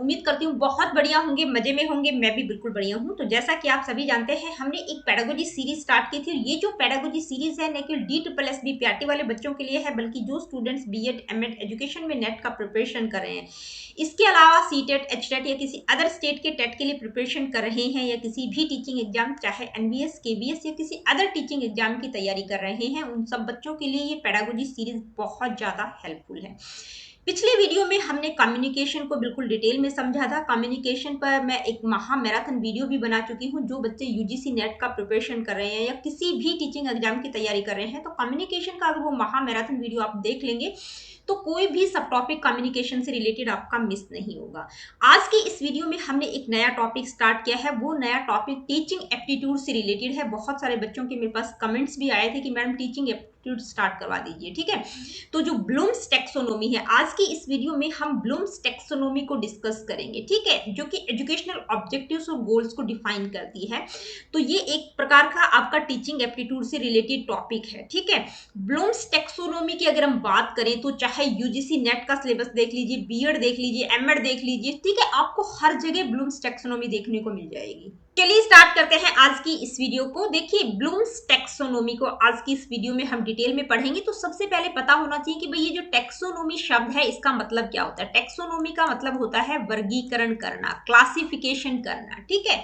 उम्मीद करती हूँ बहुत बढ़िया होंगे, मजे में होंगे। मैं भी बिल्कुल बढ़िया हूँ। तो जैसा कि आप सभी जानते हैं, हमने एक पेडागोजी सीरीज स्टार्ट की थी, और ये जो पेडागोजी सीरीज है न केवल DSSB पीआरटी वाले बच्चों के लिए है, बल्कि जो स्टूडेंट्स बीएड एमएड एजुकेशन में नेट का प्रिपरेशन कर रहे हैं, इसके अलावा सीटेट एचटेट या किसी अदर स्टेट के टेट के लिए प्रिपरेशन कर रहे हैं, या किसी भी टीचिंग एग्जाम चाहे एनवीएस केवीएस या किसी अदर टीचिंग एग्जाम की तैयारी कर रहे हैं, उन सब बच्चों के लिए ये पेडागोजी सीरीज बहुत ज्यादा हेल्पफुल है। पिछले वीडियो में हमने कम्युनिकेशन को बिल्कुल डिटेल में समझा था। कम्युनिकेशन पर मैं एक महा मैराथन वीडियो भी बना चुकी हूँ। जो बच्चे यूजीसी नेट का प्रिपरेशन कर रहे हैं या किसी भी टीचिंग एग्जाम की तैयारी कर रहे हैं, तो कम्युनिकेशन का अगर वो महा मैराथन वीडियो आप देख लेंगे तो कोई भी सब टॉपिक कम्युनिकेशन से रिलेटेड आपका मिस नहीं होगा। आज की इस वीडियो में हमने एक नया टॉपिक स्टार्ट किया है। वो नया टॉपिक टीचिंग एप्टीट्यूड से रिलेटेड है। बहुत सारे बच्चों के मेरे पास कमेंट्स भी आए थे कि मैडम टीचिंग एप्टीट्यूड स्टार्ट करवा दीजिए। ठीक है, तो जो ब्लूम्स टैक्सोनॉमी है, आज की इस वीडियो में हम ब्लूम्स टैक्सोनॉमी को डिस्कस करेंगे। ठीक है, जो कि एजुकेशनल ऑब्जेक्टिव्स और गोल्स को डिफाइन करती है। तो ये एक प्रकार का आपका टीचिंग एप्टीट्यूड से रिलेटेड टॉपिक है। ठीक है, ब्लूम्स टैक्सोनॉमी की अगर हम बात करें तो चाहे यूजीसी नेट का सिलेबस देख लीजिए, बीएड देख लीजिए, एमएड देख लीजिए, ठीक है, आपको हर जगह ब्लूम्स टैक्सोनॉमी देखने को मिल जाएगी। चलिए स्टार्ट करते हैं आज की इस वीडियो को। देखिए, ब्लूम्स टैक्सोनॉमी को आज की इस वीडियो में हम डिटेल में पढ़ेंगे। तो सबसे पहले पता होना चाहिए कि भाई ये जो टैक्सोनॉमी शब्द है, इसका मतलब क्या होता है। टैक्सोनॉमी का मतलब होता है वर्गीकरण करना, क्लासिफिकेशन करना। ठीक है,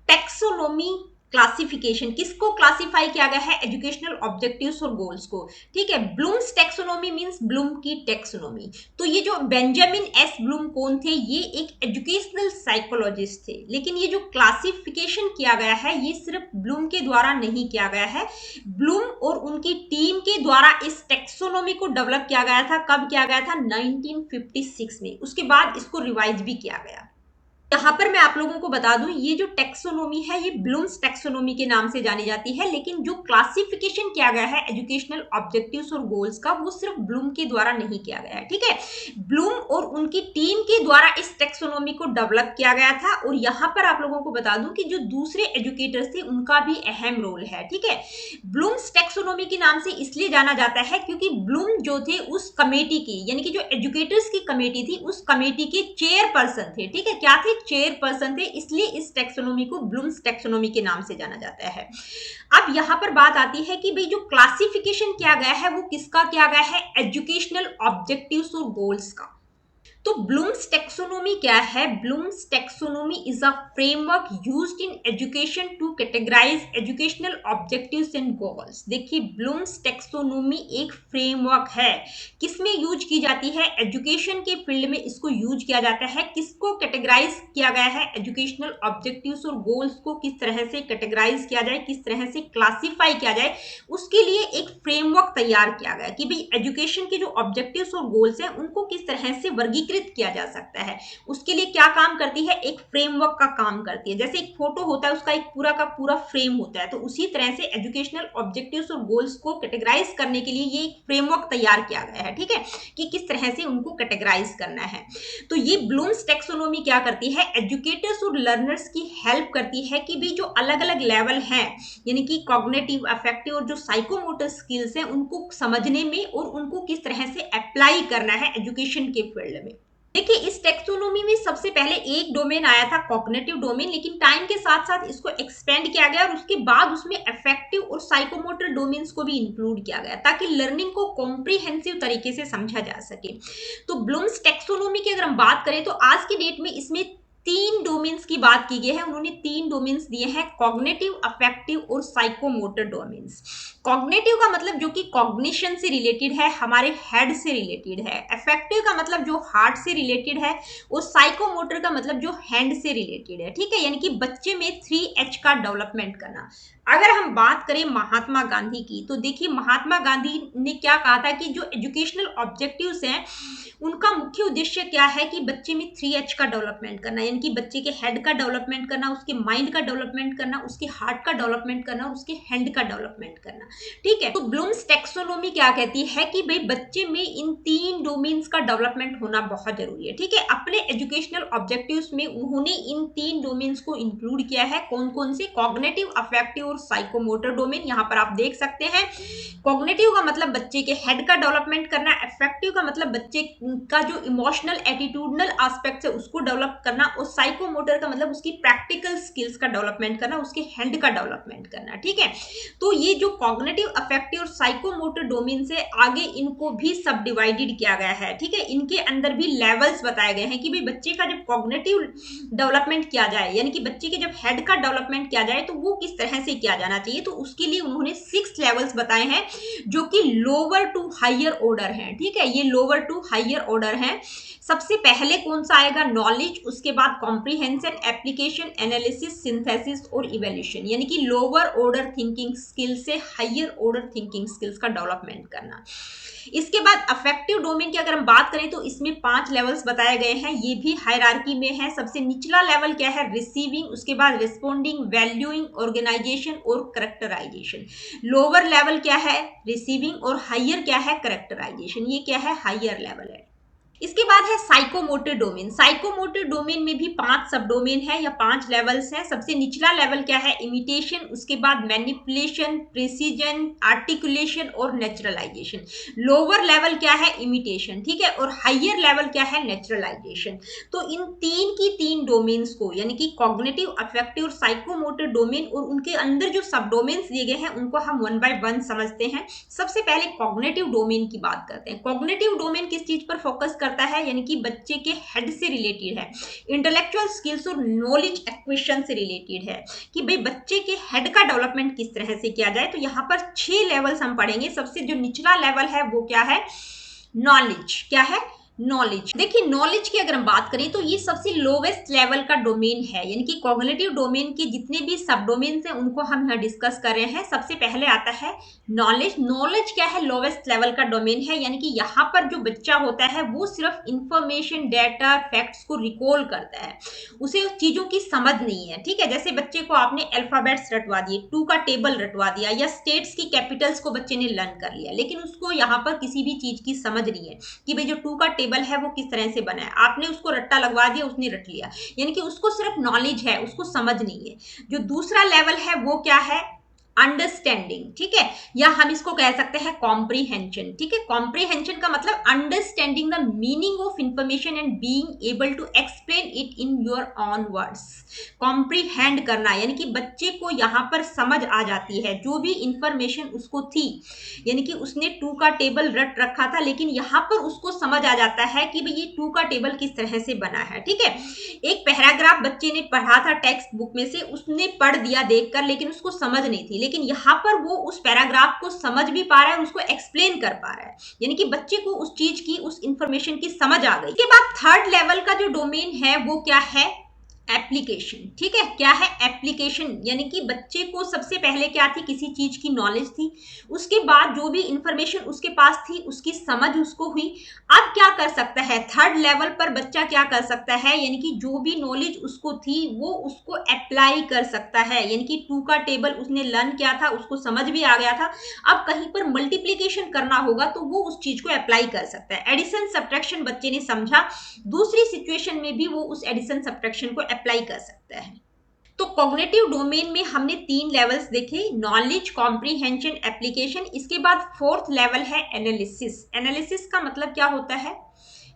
टैक्सोनॉमी क्लासिफिकेशन, किसको क्लासिफाई किया गया है, एजुकेशनल ऑब्जेक्टिव्स और गोल्स को। ठीक है, ब्लूम्स टैक्सोनॉमी मींस ब्लूम की टैक्सोनॉमी। तो ये जो बेंजामिन एस ब्लूम कौन थे, ये एक एजुकेशनल साइकोलॉजिस्ट थे। लेकिन ये जो क्लासिफिकेशन किया गया है, ये सिर्फ ब्लूम के द्वारा नहीं किया गया है, ब्लूम और उनकी टीम के द्वारा इस टैक्सोनॉमी को डेवलप किया गया था। कब किया गया था, 1956 में। उसके बाद इसको रिवाइज भी किया गया। यहाँ पर मैं आप लोगों को बता दूं, ये जो टैक्सोनॉमी है, ये ब्लूम्स टैक्सोनॉमी के नाम से जानी जाती है। लेकिन जो क्लासिफिकेशन किया गया है एजुकेशनल ऑब्जेक्टिव्स और गोल्स का, वो सिर्फ ब्लूम के द्वारा नहीं किया गया है। ठीक है, ब्लूम और उनकी टीम के द्वारा इस टैक्सोनॉमी को डेवलप किया गया था। और यहाँ पर आप लोगों को बता दूं कि जो दूसरे एजुकेटर्स थे, उनका भी अहम रोल है। ठीक है, ब्लूम्स टैक्सोनॉमी के नाम से इसलिए जाना जाता है क्योंकि ब्लूम जो थे उस कमेटी की, यानी कि जो एजुकेटर्स की कमेटी थी, उस कमेटी के चेयरपर्सन थे। ठीक है, क्या थे, चेयरपर्सन थे, इसलिए इस टैक्सोनॉमी को ब्लूम्स टैक्सोनॉमी के नाम से जाना जाता है। अब यहां पर बात आती है कि भाई जो क्लासिफिकेशन किया गया है, वो किसका किया गया है, एजुकेशनल ऑब्जेक्टिव्स और गोल्स का। तो ब्लूम्स टैक्सोनॉमी क्या है, Bloom's taxonomy is a framework used in education to categorize educational objectives and goals. देखिए, ब्लूम्स टैक्सोनॉमी एक फ्रेमवर्क है। किसमें यूज की जाती है, एजुकेशन के फील्ड में इसको यूज किया जाता है। किसको कैटेगराइज किया गया है, एजुकेशनल ऑब्जेक्टिव्स और गोल्स को किस तरह से कैटेगराइज किया जाए, किस तरह से क्लासिफाई किया जाए, उसके लिए एक फ्रेमवर्क तैयार किया गया कि भाई एजुकेशन के जो ऑब्जेक्टिव्स और गोल्स हैं, उनको किस तरह से वर्गीकृत किया जा सकता है। उसके लिए क्या काम करती है, एक फ्रेमवर्क का काम करती है। जैसे एक फोटो होता है, उसका एक पूरा का पूरा फ्रेम होता है, तो उसी तरह से एजुकेशनल ऑब्जेक्टिव्स और गोल्स को कैटेगराइज करने के लिए ये एक फ्रेमवर्क तैयार किया गया है। ठीक है, कि किस तरह से उनको कैटेगराइज करना है। तो ये ब्लूम्स टैक्सोनॉमी क्या करती है, एजुकेटर्स और लर्नर्स की हेल्प करती है कि भी जो अलग अलग लेवल हैं, यानी कि कॉग्निटिव, अफेक्टिव और जो साइकोमोटर स्किल्स हैं, उनको समझने में और उनको किस तरह से अप्लाई करना है एजुकेशन के फील्ड में। देखिए, इस टैक्सोनॉमी में सबसे पहले एक डोमेन आया था, कॉग्निटिव डोमेन, लेकिन टाइम के साथ साथ इसको एक्सपेंड किया गया और उसके बाद उसमें अफेक्टिव और साइकोमोटर डोमेन्स को भी इंक्लूड किया गया, ताकि लर्निंग को कॉम्प्रिहेंसिव तरीके से समझा जा सके। तो ब्लूम्स टैक्सोनॉमी की अगर हम बात करें तो आज की डेट में इसमें 3 डोमेन्स की बात की गई है। उन्होंने 3 डोमेन्स दिए हैं, कॉग्निटिव, अफेक्टिव और साइकोमोटर डोमेन्स। कॉग्निटिव का मतलब जो कि कॉग्निशन से रिलेटेड है, हमारे हेड से रिलेटेड है। अफेक्टिव का मतलब जो हार्ट से रिलेटेड है, और साइकोमोटर का मतलब जो हैंड से रिलेटेड है। ठीक है, यानी कि बच्चे में 3H का डेवलपमेंट करना। अगर हम बात करें महात्मा गांधी की, तो देखिए महात्मा गांधी ने क्या कहा था कि जो एजुकेशनल ऑब्जेक्टिव्स हैं, उनका मुख्य उद्देश्य क्या है कि बच्चे में 3H का डेवलपमेंट करना, यानी कि बच्चे के हेड का डेवलपमेंट करना, उसके माइंड का डेवलपमेंट करना, उसके हार्ट का डेवलपमेंट करना, उसके हैंड का डेवलपमेंट करना। ठीक है। तो ब्लूम्स टेक्सोनोमी क्या कहती है कि भाई बच्चे में इन 3 डोमेन्स का डेवलपमेंट होना बहुत जरूरी है। ठीक है, अपने एजुकेशनल ऑब्जेक्टिव्स में उन्होंने इन 3 डोमेन्स को इंक्लूड किया है। कौन कौन से? कॉग्निटिव, अफेक्टिव और साइकोमोटर डोमेन। यहाँ पर आप देख सकते हैं, कॉग्निटिव का मतलब बच्चे के हेड का डेवलपमेंट करना, अफेक्टिव का मतलब बच्चे का जो इमोशनल एटीट्यूडनल एस्पेक्ट है उसको डेवलप करना, और साइकोमोटर का मतलब उसकी प्रैक्टिकल स्किल्स का डेवलपमेंट करना, उसके हैंड का डेवलपमेंट करना। ठीक है, तो ये जो कॉग्निटिव, अफेक्टिव और साइकोमोटर डोमेन से आगे इनको भी सब डिवाइडेड किया गया है। ठीक है, इनके अंदर भी लेवल्स बताए गए हैं कि भाई बच्चे का जब कॉग्निटिव डेवलपमेंट किया जाए, यानी कि बच्चे के जब हेड का डेवलपमेंट किया जाए तो वो किस तरह से किया जाना चाहिए। तो उसके लिए उन्होंने 6 लेवल्स बताए हैं जो कि लोअर टू हायर ऑर्डर हैं। ठीक है, ये लोअर टू हायर ऑर्डर हैं। सबसे पहले कौन सा आएगा? नॉलेज, उसके बाद कॉम्प्रीहेंशन, एप्लीकेशन, एनालिसिस, सिंथेसिस और इवैल्यूएशन, यानी कि लोअर ऑर्डर थिंकिंग स्किल से हायर ऑर्डर थिंकिंग स्किल्स का डेवलपमेंट करना। इसके बाद अफेक्टिव डोमेन की अगर हम बात करें तो इसमें 5 लेवल्स बताए गए हैं, ये भी हायरार्की में है। सबसे निचला लेवल क्या है? रिसीविंग, उसके बाद रिस्पोंडिंग, वैल्यूइंग, ऑर्गेनाइजेशन और करेक्टराइजेशन। लोअर लेवल क्या है? रिसीविंग, और हायर क्या है? करेक्टराइजेशन। ये क्या है? हायर लेवल है। इसके बाद है साइकोमोटर डोमेन। साइकोमोटर डोमेन में भी 5 सब डोमेन है या 5 लेवल्स हैं। सबसे निचला लेवल क्या है? इमिटेशन, उसके बाद मैनिपुलेशन, प्रिसीजन, आर्टिकुलेशन और नेचुरलाइजेशन। लोअर लेवल क्या है? इमिटेशन। ठीक है, और हायर लेवल क्या है? नेचुरलाइजेशन। तो इन 3 डोमेन्स को, यानी कि कॉग्निटिव, अफेक्टिव और साइकोमोटर डोमेन, और उनके अंदर जो सब डोमेन्स दिए गए हैं उनको हम 1 बाय 1 समझते हैं। सबसे पहले कॉग्निटिव डोमेन की बात करते हैं। कॉग्निटिव डोमेन किस चीज पर फोकस करता है? यानी कि बच्चे के हेड से रिलेटेड है, इंटेलेक्चुअल स्किल्स और नॉलेज एक्विजिशन से रिलेटेड है कि भाई बच्चे के हेड का डेवलपमेंट किस तरह से किया जाए। तो यहाँ पर 6 लेवल्स हम पढ़ेंगे। सबसे जो निचला लेवल है वो क्या है? नॉलेज। क्या है? नॉलेज। देखिए, नॉलेज की अगर हम बात करें तो ये सबसे लोवेस्ट लेवल का डोमेन है, यानी कि कॉग्निटिव डोमेन के जितने भी सब डोमेन्स हैं उनको हम यहाँ डिस्कस कर रहे हैं। सबसे पहले आता है नॉलेज। नॉलेज क्या है? लोवेस्ट लेवल का डोमेन है, यानी कि यहाँ पर जो बच्चा होता है वो सिर्फ इंफॉर्मेशन, डेटा, फैक्ट्स को रिकॉल करता है, उसे उस चीजों की समझ नहीं है। ठीक है, जैसे बच्चे को आपने अल्फाबेट्स रटवा दिए, 2 का टेबल रटवा दिया, या स्टेट्स की कैपिटल्स को बच्चे ने लर्न कर लिया, लेकिन उसको यहाँ पर किसी भी चीज की समझ नहीं है कि भाई जो 2 का टेबल है वो किस तरह से बना है। आपने उसको रट्टा लगवा दिया, उसने रट लिया, यानी कि उसको सिर्फ नॉलेज है, उसको समझ नहीं है। जो दूसरा लेवल है वो क्या है? अंडरस्टैंडिंग। ठीक है, या हम इसको कह सकते हैं कॉम्प्रीहेंशन। ठीक है, कॉम्प्रीहेंशन का मतलब understanding the meaning of information and being able to explain it in your own words. Comprehend करना, यानी कि बच्चे को यहाँ पर समझ आ जाती है जो भी इंफॉर्मेशन उसको थी, यानी कि उसने 2 का टेबल रट रखा था, लेकिन यहाँ पर उसको समझ आ जाता है कि भाई ये 2 का टेबल किस तरह से बना है। ठीक है, एक पैराग्राफ बच्चे ने पढ़ा था टेक्स्ट बुक में से, उसने पढ़ दिया देखकर, लेकिन उसको समझ नहीं थी, लेकिन यहाँ पर वो उस पैराग्राफ को समझ भी पा रहा है, उसको एक्सप्लेन कर पा रहा है, यानी कि बच्चे को उस चीज की, उस इंफॉर्मेशन की समझ आ गई। इसके बाद थर्ड लेवल का जो डोमेन है वो क्या है? एप्लीकेशन। ठीक है, क्या है? एप्लीकेशन, यानी कि बच्चे को सबसे पहले क्या थी? किसी चीज की नॉलेज थी, उसके बाद जो भी इंफॉर्मेशन उसके पास थी उसकी समझ उसको हुई। अब क्या कर सकता है? थर्ड लेवल पर बच्चा क्या कर सकता है? यानी कि जो भी नॉलेज उसको थी वो उसको अप्लाई कर सकता है, यानी कि 2 का टेबल उसने लर्न किया था, उसको समझ भी आ गया था, अब कहीं पर मल्टीप्लीकेशन करना होगा तो वो उस चीज को अप्लाई कर सकता है। एडिशन सब्ट्रैक्शन बच्चे ने समझा, दूसरी सिचुएशन में भी वो उस एडिशन सब्ट्रैक्शन को अप्लाई कर सकता है। तो कॉग्निटिव डोमेन में हमने 3 लेवल्स देखे, नॉलेज, कॉम्प्रीहेंशन, एप्लीकेशन। इसके बाद फोर्थ लेवल है एनालिसिस। एनालिसिस का मतलब क्या होता है?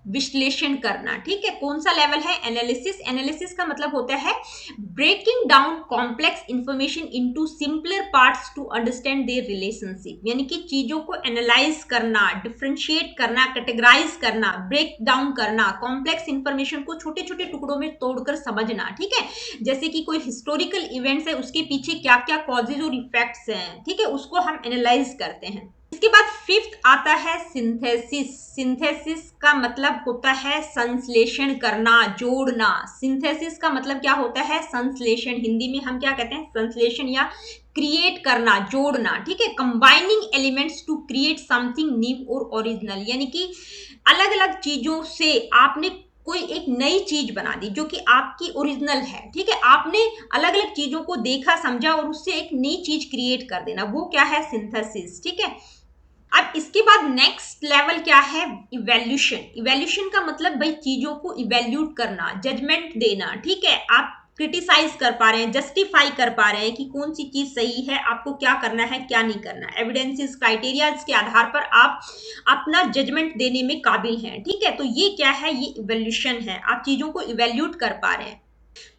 विश्लेषण करना। ठीक है, कौन सा लेवल है? एनालिसिस। एनालिसिस का मतलब होता है breaking down complex information into simpler parts to understand their relationship, यानी कि चीजों को एनालाइज करना, डिफरेंशिएट करना, कैटेगराइज करना, ब्रेक डाउन करना, कॉम्प्लेक्स इंफॉर्मेशन को छोटे छोटे टुकड़ों में तोड़कर समझना। ठीक है, जैसे कि कोई हिस्टोरिकल इवेंट्स है, उसके पीछे क्या क्या कॉजेज और इफेक्ट्स हैं, ठीक है, उसको हम एनालाइज करते हैं। इसके बाद फिफ्थ आता है सिंथेसिस। सिंथेसिस का मतलब होता है संश्लेषण करना, जोड़ना। सिंथेसिस का मतलब क्या होता है? संश्लेषण। हिंदी में हम क्या कहते हैं? संश्लेषण या क्रिएट करना, जोड़ना। ठीक है, combining elements to create something new और ओरिजिनल, यानी कि अलग अलग चीजों से आपने कोई एक नई चीज बना दी जो कि आपकी ओरिजिनल है, ठीक है, आपने अलग अलग चीजों को देखा समझा और उससे एक नई चीज क्रिएट कर देना, वो क्या है, सिंथेसिस, ठीक है। अब इसके बाद नेक्स्ट लेवल क्या है, इवैल्यूएशन। इवैल्यूएशन का मतलब भाई चीजों को इवैल्यूट करना, जजमेंट देना, ठीक है, आप क्रिटिसाइज कर पा रहे हैं, जस्टिफाई कर पा रहे हैं कि कौन सी चीज सही है, आपको क्या करना है क्या नहीं करना, एविडेंसेस क्राइटेरियाज के आधार पर आप अपना जजमेंट देने में काबिल हैं, ठीक है। तो ये क्या है, ये इवैल्यूएशन है, आप चीजों को इवैल्यूट कर पा रहे हैं।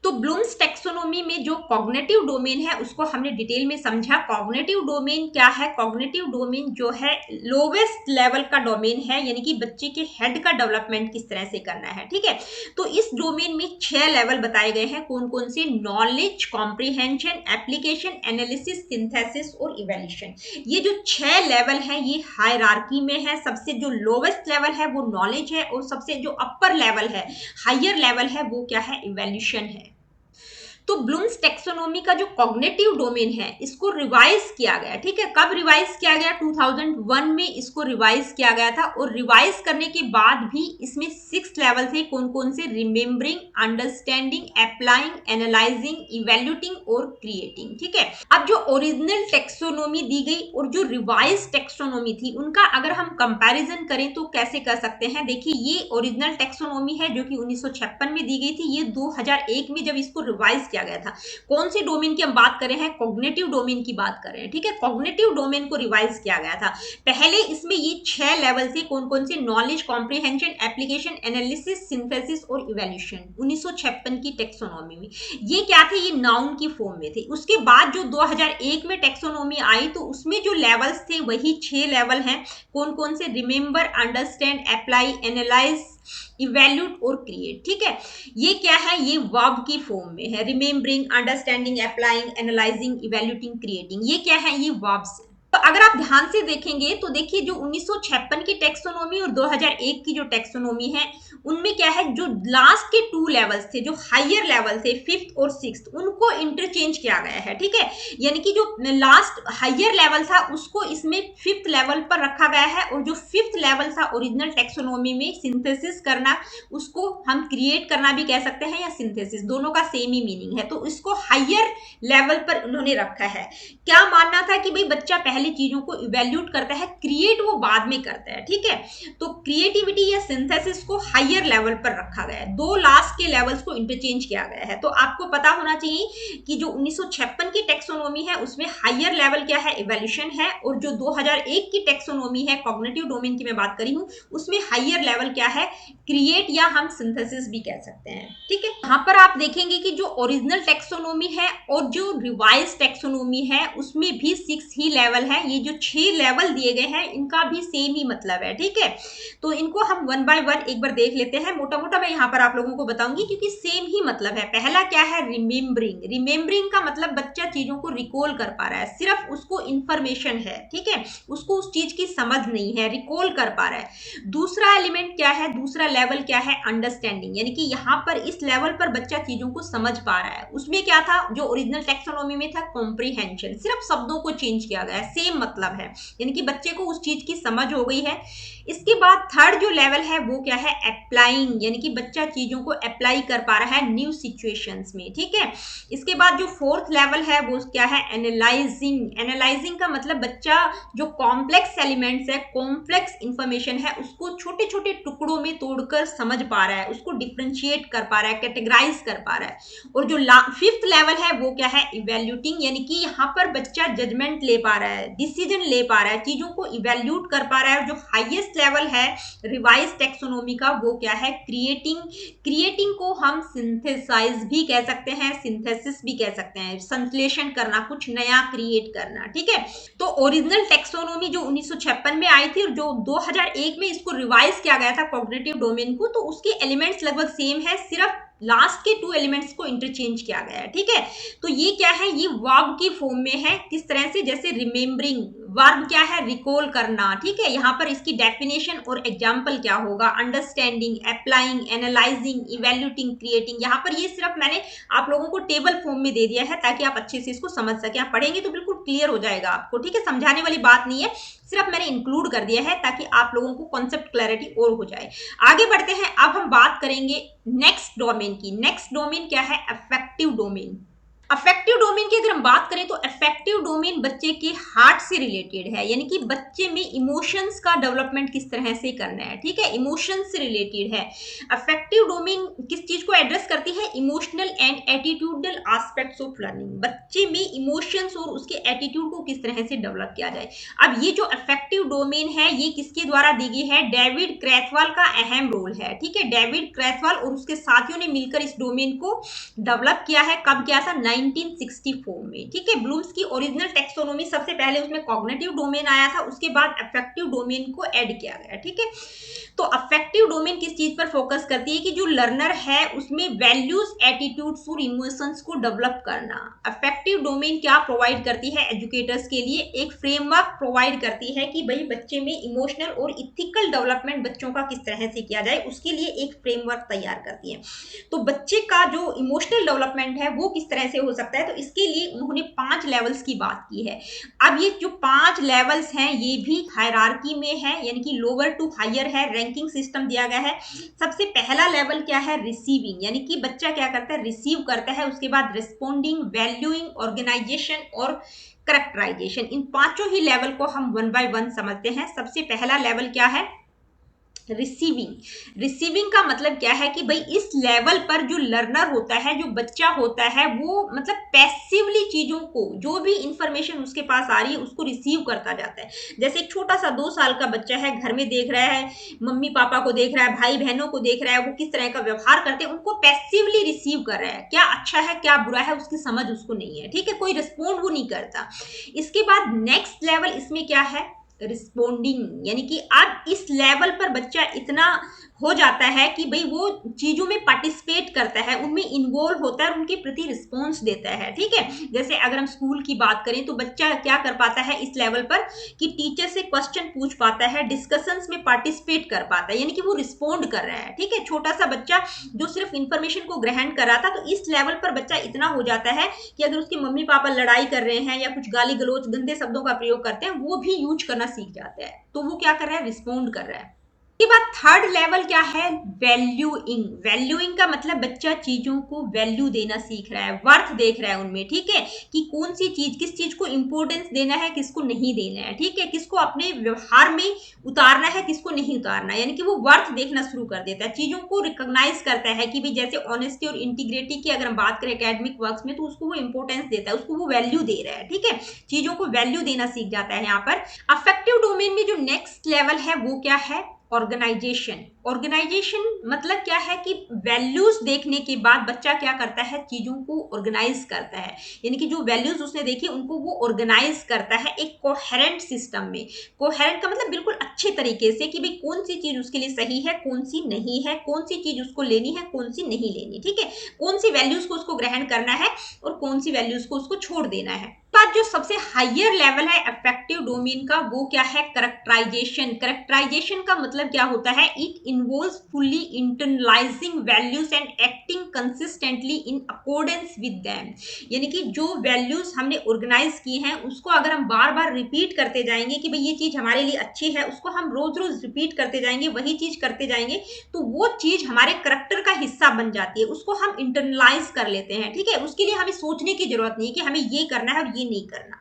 तो ब्लूम्स टेक्सोनोमी में जो कॉग्निटिव डोमेन है उसको हमने डिटेल में समझा। कॉग्निटिव डोमेन क्या है, कॉग्निटिव डोमेन जो है लोवेस्ट लेवल का डोमेन है, यानी कि बच्चे के हेड का डेवलपमेंट किस तरह से करना है, ठीक है। तो इस डोमेन में 6 लेवल बताए गए हैं, कौन कौन से, knowledge, comprehension, application, analysis, synthesis और इवैल्यूएशन। ये जो 6 लेवल है ये हायरार्की में है, सबसे जो लोवेस्ट लेवल है वो नॉलेज है और सबसे जो अपर लेवल है, हायर लेवल है, वो क्या है, इवैल्यूएशन है। तो ब्लूम्स टेक्सोनोमी का जो कॉग्निटिव डोमेन है इसको रिवाइज किया गया, ठीक है। कब रिवाइज किया गया, 2001 में इसको रिवाइज किया गया था। और रिवाइज करने के बाद भी इसमें 6 लेवल थे, कौन कौन से, रिमेम्बरिंग, अंडरस्टैंडिंग, अप्लाइंग, एनालाइजिंग, इवैल्यूटिंग और क्रिएटिंग, ठीक है। अब जो ओरिजिनल टेक्सोनोमी दी गई और जो रिवाइज टेक्सोनोमी थी उनका अगर हम कंपैरिजन करें तो कैसे कर सकते हैं। देखिए ये ओरिजिनल टेक्सोनोमी है जो कि 1956 में दी गई थी, ये 2001 में जब इसको रिवाइज किया गया था। कौन से डोमेन की हम बात कर रहे हैं, कॉग्निटिव डोमेन की बात कर रहे हैं, ठीक है। कॉग्निटिव डोमेन को रिवाइज किया गया था। पहले इसमें ये 6 लेवल थे, कौन कौन से, knowledge, comprehension, application, analysis, synthesis और इवैल्यूएशन, 1956 की टेक्सोनोमी में। ये क्या थे, ये नाउन की फॉर्म में थे। उसके बाद जो 2001 में टेक्सोनोमी आई तो उसमें जो लेवल्स थे वही 6 लेवल हैं, कौन कौन से, रिमेंबर, अंडरस्टैंड, अप्लाई, एनालाइज, इवैल्यूट और क्रिएट, ठीक है। ये क्या है, ये वर्ब की फॉर्म में है, remembering, understanding, applying, analysing, evaluating, creating, ये क्या है, ये वर्ब्स है। तो अगर आप ध्यान से देखेंगे तो देखिए जो 1956 की टेक्सोनोमी और 2001 की जो टेक्सोनोमी है उनमें क्या है, जो लास्ट के 2 लेवल्स थे, जो हायर लेवल थे, 5th और 6th, उनको इंटरचेंज किया गया है, ठीक है। यानी कि जो लास्ट हायर लेवल था उसको इसमें 5th लेवल पर रखा गया है और जो 5th लेवल था ओरिजिनल टेक्सोनोमी में सिंथेसिस करना, उसको हम क्रिएट करना भी कह सकते हैं या सिंथेसिस, दोनों का सेम ही मीनिंग है। तो इसको हायर लेवल पर उन्होंने रखा है। क्या मानना था कि भाई बच्चा पहले चीजों को इवैल्यूट करता है, क्रिएट वो बाद में करता है, ठीक है। तो क्रिएटिविटी या सिंथेसिस को हायर लेवल पर रखा गया है, 2 लास्ट के लेवल्स को इंटरचेंज किया गया है। तो आपको पता होना चाहिए कि जो 1956 की टेक्सोनोमी है उसमें हायर लेवल क्या है, इवैल्यूएशन है, और जो 2001 की टेक्सोनोमी है, कॉग्निटिव डोमेन की मैं बात करी हूं, उसमें हायर लेवल क्या है, क्रिएट या हम सिंथेसिस भी कह सकते हैं, ठीक है। यहाँ पर आप देखेंगे कि जो ओरिजिनल टेक्सोनोमी है और जो रिवाइज टेक्सोनोमी है उसमें भी 6 ही लेवल है। ये जो 6 लेवल दिए गए हैं इनका भी सेम ही मतलब है, ठीक है। तो इनको हम 1 बाय 1 एक बार देख लेते हैं, मोटा मोटा मैं यहाँ पर आप लोगों को बताऊंगी क्योंकि सेम ही मतलब है। पहला क्या है, रिमेम्बरिंग। रिमेम्बरिंग का मतलब बच्चा चीजों को रिकॉल कर पा रहा है, सिर्फ उसको इंफॉर्मेशन है, ठीक है, उसको उस चीज की समझ नहीं है, रिकॉल कर पा रहा है। दूसरा एलिमेंट क्या है, दूसरा लेवल क्या है, अंडरस्टैंडिंग, यानी कि यहाँ पर इस लेवल पर बच्चा चीजों को समझ पा रहा है। उसमें क्या था, जो ओरिजिनल टेक्सोनोमी में था, कॉम्प्रिहेंशन, सिर्फ शब्दों को चेंज किया गया है, सेम मतलब है, यानी कि बच्चे को उस चीज की समझ हो गई है। इसके बाद थर्ड जो लेवल है वो क्या है, अप्लाइंग, यानी कि बच्चा चीजों को अप्लाई कर पा रहा है न्यू सिचुएशंस में, ठीक है। इसके बाद जो फोर्थ लेवल है वो क्या है, एनालाइजिंग। एनालाइजिंग का मतलब बच्चा जो कॉम्प्लेक्स एलिमेंट्स है, कॉम्प्लेक्स इंफॉर्मेशन है, उसको छोटे छोटे टुकड़ों में तोड़कर समझ पा रहा है, उसको डिफ्रेंशिएट कर पा रहा है, कैटेगराइज कर पा रहा है। और जो 5th लेवल है वो क्या है, इवैल्यूटिंग, यानी कि यहाँ पर बच्चा जजमेंट ले पा रहा है, डिसीजन ले पा रहा है, चीजों को इवैल्यूट कर पा रहा है। और जो हाईएस्ट लेवल है रिवाइज टेक्सोनोमी का वो क्या है, क्रिएटिंग। क्रिएटिंग को हम सिंथेसाइज भी कह सकते हैं, सिंथेसिस भी कह सकते हैं, संश्लेषण करना, कुछ नया क्रिएट करना, ठीक है। तो ओरिजिनल टेक्सोनोमी जो 1956 में आई थी और जो 2001 में इसको रिवाइज किया गया था कॉग्निटिव डोमेन को, तो उसके एलिमेंट्स लगभग सेम है, सिर्फ लास्ट के 2 एलिमेंट्स को इंटरचेंज किया गया है, ठीक है। तो ये क्या है, ये वर्ब की फॉर्म में है, किस तरह से, जैसे रिमेम्बरिंग, वर्ब क्या है, रिकॉल करना, ठीक है। यहाँ पर इसकी डेफिनेशन और एग्जाम्पल क्या होगा, understanding, applying, analysing, evaluating, creating. यहाँ पर ये सिर्फ मैंने आप लोगों को टेबल फॉर्म में दे दिया है ताकि आप अच्छे से इसको समझ सके। आप पढ़ेंगे तो बिल्कुल बिल्कुल क्लियर हो जाएगा आपको, ठीक है। समझाने वाली बात नहीं है, सिर्फ मैंने इंक्लूड कर दिया है ताकि आप लोगों को कॉन्सेप्ट क्लैरिटी और हो जाए। आगे बढ़ते हैं, अब हम बात करेंगे नेक्स्ट डोमेन की। नेक्स्ट डोमेन क्या है? Affective domain. अफेक्टिव डोमेन की अगर हम बात करें तो अफेक्टिव डोमेन बच्चे के हार्ट से रिलेटेड है, यानी कि बच्चे में इमोशंस का डेवलपमेंट किस तरह से करना है, ठीक है, इमोशंस से रिलेटेड है। अफेक्टिव डोमेन किस चीज को एड्रेस करती है? Emotional and attitudinal aspects of learning. बच्चे में इमोशंस और उसके एटीट्यूड को किस तरह से डेवलप किया जाए। अब ये जो अफेक्टिव डोमेन है ये किसके द्वारा दी गई है? डेविड क्रैथवाल का अहम रोल है, ठीक है। डेविड क्रैथवाल और उसके साथियों ने मिलकर इस डोमेन को डेवलप किया है। कब किया था? 1964 में, ठीक है। ब्लूम्स की ओरिजिनल टेक्सोनोमी सबसे पहले उसमें कॉग्निटिव डोमेन आया था, उसके बाद अफेक्टिव डोमेन को ऐड किया गया, ठीक है। तो अफेक्टिव डोमेन किस चीज पर फोकस करती है कि जो लर्नर है उसमें वैल्यूज, एटीट्यूड्स और इमोशंस को डेवलप करना। अफेक्टिव डोमेन क्या प्रोवाइड करती है एजुकेटर्स के लिए? एक फ्रेमवर्क प्रोवाइड करती है कि भाई बच्चे में इमोशनल और इथिकल डेवलपमेंट बच्चों का किस तरह से किया जाए, उसके लिए एक फ्रेमवर्क तैयार करती है। तो बच्चे का जो इमोशनल डेवलपमेंट है वो किस तरह से हो सकता है, तो इसके लिए उन्होंने 5 लेवल्स की बात की है। अब ये जो 5 लेवल्स हैं ये भी हायरार्की में है, यानी कि लोअर टू हायर है, रैंकिंग सिस्टम दिया गया है। सबसे पहला लेवल क्या है? रिसीविंग, यानी कि बच्चा क्या करता है? रिसीव करता है। उसके बाद रिस्पोंडिंग, वैल्यूइंग, ऑर्गेनाइजेशन और करेक्टराइजेशन। इन पांचों ही लेवल को हम वन बाय वन समझते हैं। सबसे पहला लेवल क्या है? रिसीविंग। रिसीविंग का मतलब क्या है कि भाई इस लेवल पर जो लर्नर होता है, जो बच्चा होता है, वो मतलब पैसिवली चीजों को, जो भी इंफॉर्मेशन उसके पास आ रही है उसको रिसीव करता जाता है। जैसे एक छोटा सा 2 साल का बच्चा है, घर में देख रहा है, मम्मी पापा को देख रहा है, भाई बहनों को देख रहा है, वो किस तरह का व्यवहार करते हैं उनको पैसिवली रिसीव कर रहा है। क्या अच्छा है क्या बुरा है उसकी समझ उसको नहीं है, ठीक है, कोई रिस्पोंड वो नहीं करता। इसके बाद नेक्स्ट लेवल इसमें क्या है? रिस्पोंडिंग, यानी कि अब इस लेवल पर बच्चा इतना हो जाता है कि भाई वो चीजों में पार्टिसिपेट करता है, उनमें इन्वॉल्व होता है और उनके प्रति रिस्पॉन्स देता है, ठीक है। जैसे अगर हम स्कूल की बात करें तो बच्चा क्या कर पाता है इस लेवल पर कि टीचर से क्वेश्चन पूछ पाता है, डिस्कशंस में पार्टिसिपेट कर पाता है, यानी कि वो रिस्पॉन्ड कर रहा है, ठीक है। छोटा सा बच्चा जो सिर्फ इंफॉर्मेशन को ग्रहण कर रहा था, तो इस लेवल पर बच्चा इतना हो जाता है कि अगर उसके मम्मी पापा लड़ाई कर रहे हैं या कुछ गाली गलौज गंदे शब्दों का प्रयोग करते हैं वो भी यूज करना सीख जाता है। तो वो क्या कर रहा है? रिस्पोंड कर रहा है। के बाद थर्ड लेवल क्या है? वैल्यूइंग। वैल्यूइंग का मतलब बच्चा चीजों को वैल्यू देना सीख रहा है, वर्थ देख रहा है उनमें, ठीक है, कि कौन सी चीज, किस चीज को इंपॉर्टेंस देना है, किसको नहीं देना है, ठीक है, किसको अपने व्यवहार में उतारना है, किसको नहीं उतारना है, यानी कि वो वर्थ देखना शुरू कर देता है, चीजों को रिकॉग्नाइज करता है कि भी जैसे ऑनेस्टी और इंटीग्रिटी की अगर हम बात करें एकेडमिक वर्क्स में, तो उसको वो इंपॉर्टेंस देता है, उसको वो वैल्यू दे रहा है, ठीक है, चीजों को वैल्यू देना सीख जाता है। यहाँ पर अफेक्टिव डोमेन में जो नेक्स्ट लेवल है वो क्या है? ऑर्गेनाइजेशन। ऑर्गेनाइजेशन मतलब क्या है कि वैल्यूज देखने के बाद बच्चा क्या करता है? चीजों को ऑर्गेनाइज करता है, यानी कि जो वैल्यूज उसने देखी उनको वो ऑर्गेनाइज करता है एक कोहेरेंट सिस्टम में। कोहेरेंट का मतलब बिल्कुल अच्छे तरीके से कि भाई कौन सी चीज उसके लिए सही है, कौन सी नहीं है, कौन सी चीज उसको लेनी है, कौन सी नहीं लेनी, ठीक है, कौन सी वैल्यूज को उसको ग्रहण करना है और कौन सी वैल्यूज को उसको छोड़ देना है। बाद जो सबसे हायर लेवल है अफेक्टिव डोमेन का वो क्या है? करेक्टराइजेशन। करेक्टराइजेशन का मतलब क्या होता है? It involves fully internalising values and acting consistently in accordance with them, यानी कि जो वैल्यूज हमने ऑर्गेनाइज की हैं उसको अगर हम बार बार रिपीट करते जाएंगे कि भाई ये चीज हमारे लिए अच्छी है, उसको हम रोज रोज रिपीट करते जाएंगे, वही चीज करते जाएंगे, तो वो चीज हमारे करेक्टर का हिस्सा बन जाती है, उसको हम इंटरनलाइज कर लेते हैं, ठीक है। उसके लिए हमें सोचने की जरूरत नहीं कि हमें ये करना है और ये नहीं करना।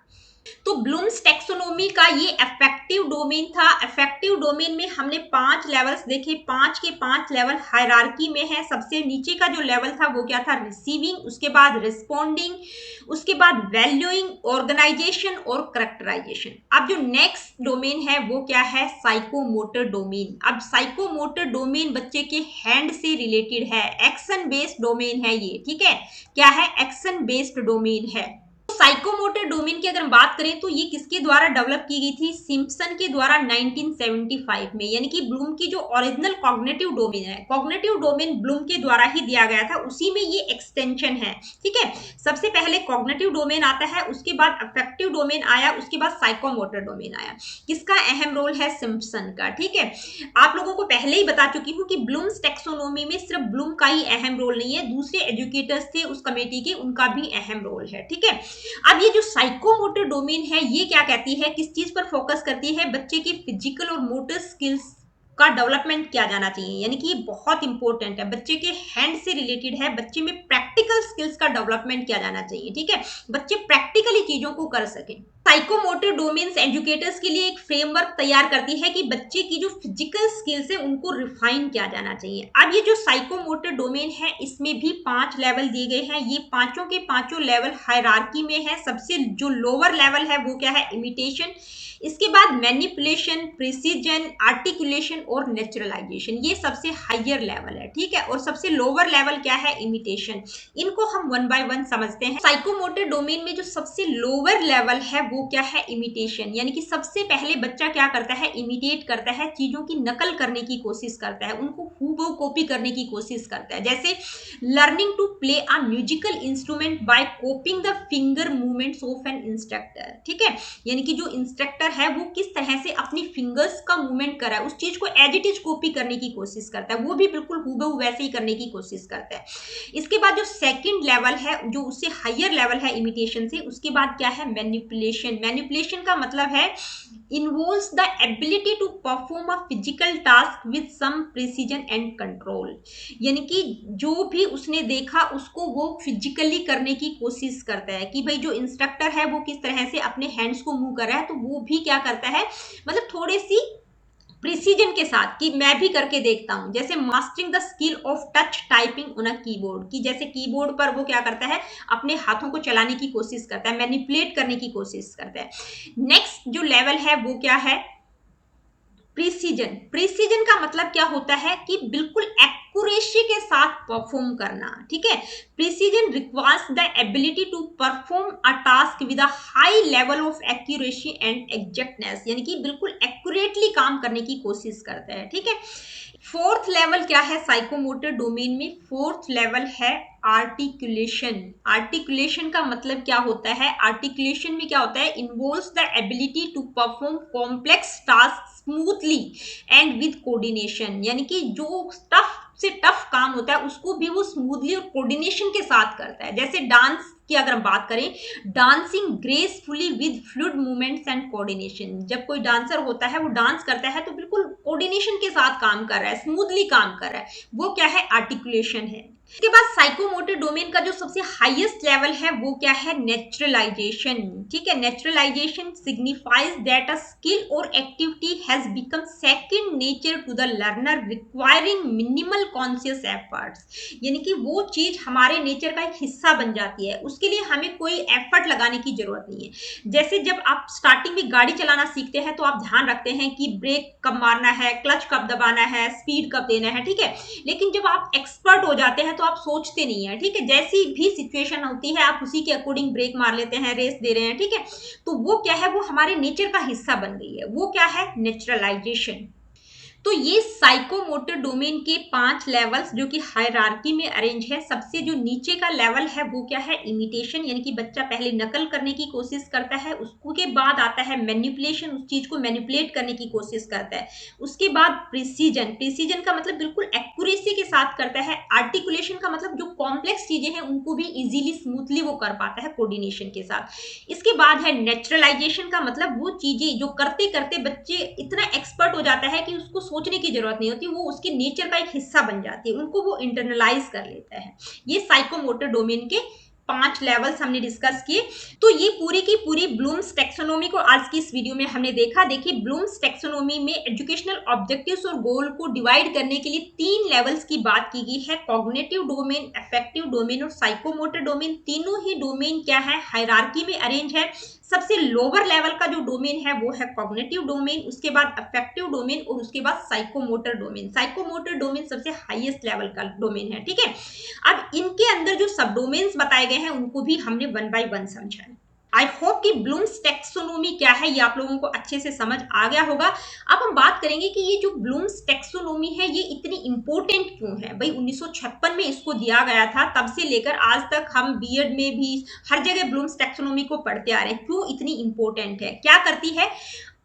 तो ब्लूम्स टेक्सोनोमी का ये अफेक्टिव डोमेन था। अफेक्टिव डोमेन में हमने 5 लेवल्स देखे, 5 के 5 लेवल हायरार्की में है। सबसे नीचे का जो लेवल था वो क्या था? रिसीविंग, उसके बाद रिस्पोंडिंग, उसके बाद वैल्यूइंग, ऑर्गेनाइजेशन और करेक्टराइजेशन। अब जो नेक्स्ट डोमेन है वो क्या है? Psychomotor domain. अब साइकोमोटर डोमेन बच्चे के हैंड से रिलेटेड है, एक्शन बेस्ड डोमेन है ये, ठीक है, क्या है? एक्शन बेस्ड डोमेन है। साइकोमोटर डोमेन की अगर हम बात करें तो ये किसके द्वारा डेवलप की गई थी? सिम्पसन के द्वारा 1975 में, यानी कि ब्लूम की जो ओरिजिनल कॉग्निटिव डोमेन है, कॉग्निटिव डोमेन ब्लूम के द्वारा ही दिया गया था, उसी में ये एक्सटेंशन है, ठीक है। सबसे पहले कॉग्निटिव डोमेन आता है, उसके बाद अफेक्टिव डोमेन आया, उसके बाद साइकोमोटर डोमेन आया। किसका अहम रोल है? सिम्पसन का, ठीक है। आप लोगों को पहले ही बता चुकी हूँ कि ब्लूम्स टेक्सोनोमी में सिर्फ ब्लूम का ही अहम रोल नहीं है, दूसरे एजुकेटर्स थे उस कमेटी के, उनका भी अहम रोल है, ठीक है। अब ये जो साइकोमोटर डोमेन है ये क्या कहती है, किस चीज पर फोकस करती है, बच्चे की फिजिकल और मोटर स्किल्स का डेवलपमेंट किया जाना चाहिए, यानी कि ये बहुत इंपॉर्टेंट है, बच्चे के हैंड से रिलेटेड है, बच्चे में प्रैक्टिकल स्किल्स का डेवलपमेंट किया जाना चाहिए, ठीक है, बच्चे प्रैक्टिकली चीजों को कर सकें। साइकोमोटर डोमेन्स एजुकेटर्स के लिए एक फ्रेमवर्क तैयार करती है कि बच्चे की जो फिजिकल स्किल्स है उनको रिफाइन किया जाना चाहिए। अब ये जो साइकोमोटर डोमेन है इसमें भी 5 लेवल दिए गए हैं, ये पांचों के पांचों लेवल हायरार्की में है। सबसे जो लोअर लेवल है वो क्या है, इमिटेशन, इसके बाद मैनिपुलेशन, प्रिसीजन, आर्टिकुलेशन और नेचुरलाइजेशन, ये सबसे हायर लेवल है, ठीक है, और सबसे लोअर लेवल क्या है, इमिटेशन। इनको हम वन बाय वन समझते हैं। साइकोमोटर डोमेन में जो सबसे लोअर लेवल है वो क्या है, इमिटेशन, यानी कि सबसे पहले बच्चा क्या करता है, इमिटेट करता है, चीजों की नकल करने की कोशिश करता है, उनको हूबहू कॉपी करने की कोशिश करता है। जैसे learning to play a musical instrument by copying the finger movements of an instructor, ठीक है, यानी कि जो इंस्ट्रक्टर है वो किस तरह से अपनी फिंगर्स का मूवमेंट कर रहा है उस चीज को एज इट इज कॉपी करने की कोशिश करता है, वो भी बिल्कुल हूबहू वैसे ही करने की कोशिश करता है। इसके बाद जो सेकंड लेवल है, जो उससे हायर लेवल है इमिटेशन से, उसके बाद क्या है, मैनिपुलेशन। मैनिपुलेशन का मतलब है involves the ability to perform a physical task with some precision and control, यानी कि जो भी उसने देखा उसको वो फिजिकली करने की कोशिश करता है कि भाई जो इंस्ट्रक्टर है वो किस तरह से अपने हैंड्स को मूव कर रहा है, तो वो भी क्या करता है, मतलब थोड़ी सी प्रिसीजन के साथ कि मैं भी करके देखता हूं। जैसे mastering the skill of touch typing on a keyboard, कि जैसे कीबोर्ड पर वो क्या करता है, अपने हाथों को चलाने की कोशिश करता है, मैनिपुलेट करने की कोशिश करता है। नेक्स्ट जो लेवल है वो क्या है, प्रिसीजन। प्रिसीजन का मतलब क्या होता है कि बिल्कुल एक्यूरेसी के साथ परफॉर्म करना, ठीक है। Precision requires the ability to perform a task with a high level of accuracy and exactness, यानी कि बिल्कुल एक्यूरेटली काम करने की कोशिश करता है, ठीक है। फोर्थ लेवल क्या है साइकोमोटर डोमेन में, फोर्थ लेवल है आर्टिकुलेशन। आर्टिकुलेशन का मतलब क्या होता है, आर्टिकुलेशन में क्या होता है, involves the ability to perform complex task smoothly and with coordination, यानी कि जो टफ से टफ काम होता है उसको भी वो स्मूथली और कोऑर्डिनेशन के साथ करता है। जैसे डांस की अगर हम बात करें, dancing gracefully with fluid movements and coordination, जब कोई डांसर होता है वो डांस करता है तो बिल्कुल कोऑर्डिनेशन के साथ काम कर रहा है, स्मूथली काम कर रहा है, वो क्या है, आर्टिकुलेशन है। इसके बाद साइकोमोटर डोमेन का जो सबसे हाईएस्ट लेवल है वो क्या है, नेचुरलाइजेशन, ठीक है। Naturalisation signifies that a skill or activity has become second nature to the learner requiring minimal conscious efforts, यानी कि वो चीज हमारे नेचर का एक हिस्सा बन जाती है, उसके लिए हमें कोई एफर्ट लगाने की जरूरत नहीं है। जैसे जब आप स्टार्टिंग में गाड़ी चलाना सीखते हैं तो आप ध्यान रखते हैं कि ब्रेक कब मारना है, क्लच कब दबाना है, स्पीड कब देना है, ठीक है। लेकिन जब आप एक्सपर्ट हो जाते हैं तो आप सोचते नहीं है, ठीक है, जैसी भी सिचुएशन होती है आप उसी के अकॉर्डिंग ब्रेक मार लेते हैं, रेस दे रहे हैं, ठीक है। तो वो क्या है, वो हमारे नेचर का हिस्सा बन गई है, वो क्या है, नेचुरलाइजेशन। तो ये साइकोमोटर डोमेन के 5 लेवल्स जो कि हायरार्की में अरेंज है। सबसे जो नीचे का लेवल है वो क्या है, इमिटेशन, यानी कि बच्चा पहले नकल करने की कोशिश करता है, उसके बाद आता है मैनिपुलेशन, उस चीज को मैनिपुलेट करने की कोशिश करता है। उसके बाद प्रिसीजन, प्रिसीजन का मतलब बिल्कुल एक्यूरेसी के साथ करता है। आर्टिकुलेशन का मतलब जो कॉम्प्लेक्स चीजें हैं उनको भी इजीली स्मूथली वो कर पाता है कोऑर्डिनेशन के साथ। इसके बाद है नेचुरलाइजेशन का मतलब वो चीजें जो करते करते बच्चे इतना एक्सपर्ट हो जाता है कि उसको सोचने की जरूरत नहीं होती, वो उसके नेचर का एक हिस्सा बन जाती है, उनको वो इंटरनलाइज कर लेता है। ये साइकोमोटर डोमेन के 5 लेवल्स हमने डिस्कस किए। तो ये पूरी की पूरी ब्लूम्स टेक्सोनोमी को आज की इस वीडियो में हमने देखा। देखिए ब्लूम्स टेक्सोनोमी में एजुकेशनल ऑब्जेक्टिव्स और गोल को डिवाइड करने के लिए 3 लेवल्स की बात की गई है, कॉग्निटिव डोमेन, अफेक्टिव डोमेन और साइकोमोटर डोमेन। तीनों ही डोमेन क्या है, हायरार्की में अरेंज है। सबसे लोअर लेवल का जो डोमेन है वो है कॉग्निटिव डोमेन, उसके बाद अफेक्टिव डोमेन और उसके बाद साइकोमोटर डोमेन। साइकोमोटर डोमेन सबसे हाईएस्ट लेवल का डोमेन है, ठीक है। अब इनके अंदर जो सब डोमेन्स बताए गए हैं उनको भी हमने वन बाय वन समझा है। आई होप कि ब्लूम्स टेक्सोनोमी क्या है ये आप लोगों को अच्छे से समझ आ गया होगा। अब हम बात करेंगे कि ये जो ब्लूम्स टेक्सोनोमी है ये इतनी इंपॉर्टेंट क्यों है। भाई 1956 में इसको दिया गया था, तब से लेकर आज तक हम बीएड में भी हर जगह ब्लूम्स टेक्सोनोमी को पढ़ते आ रहे हैं। क्यों इतनी इंपॉर्टेंट है, क्या करती है,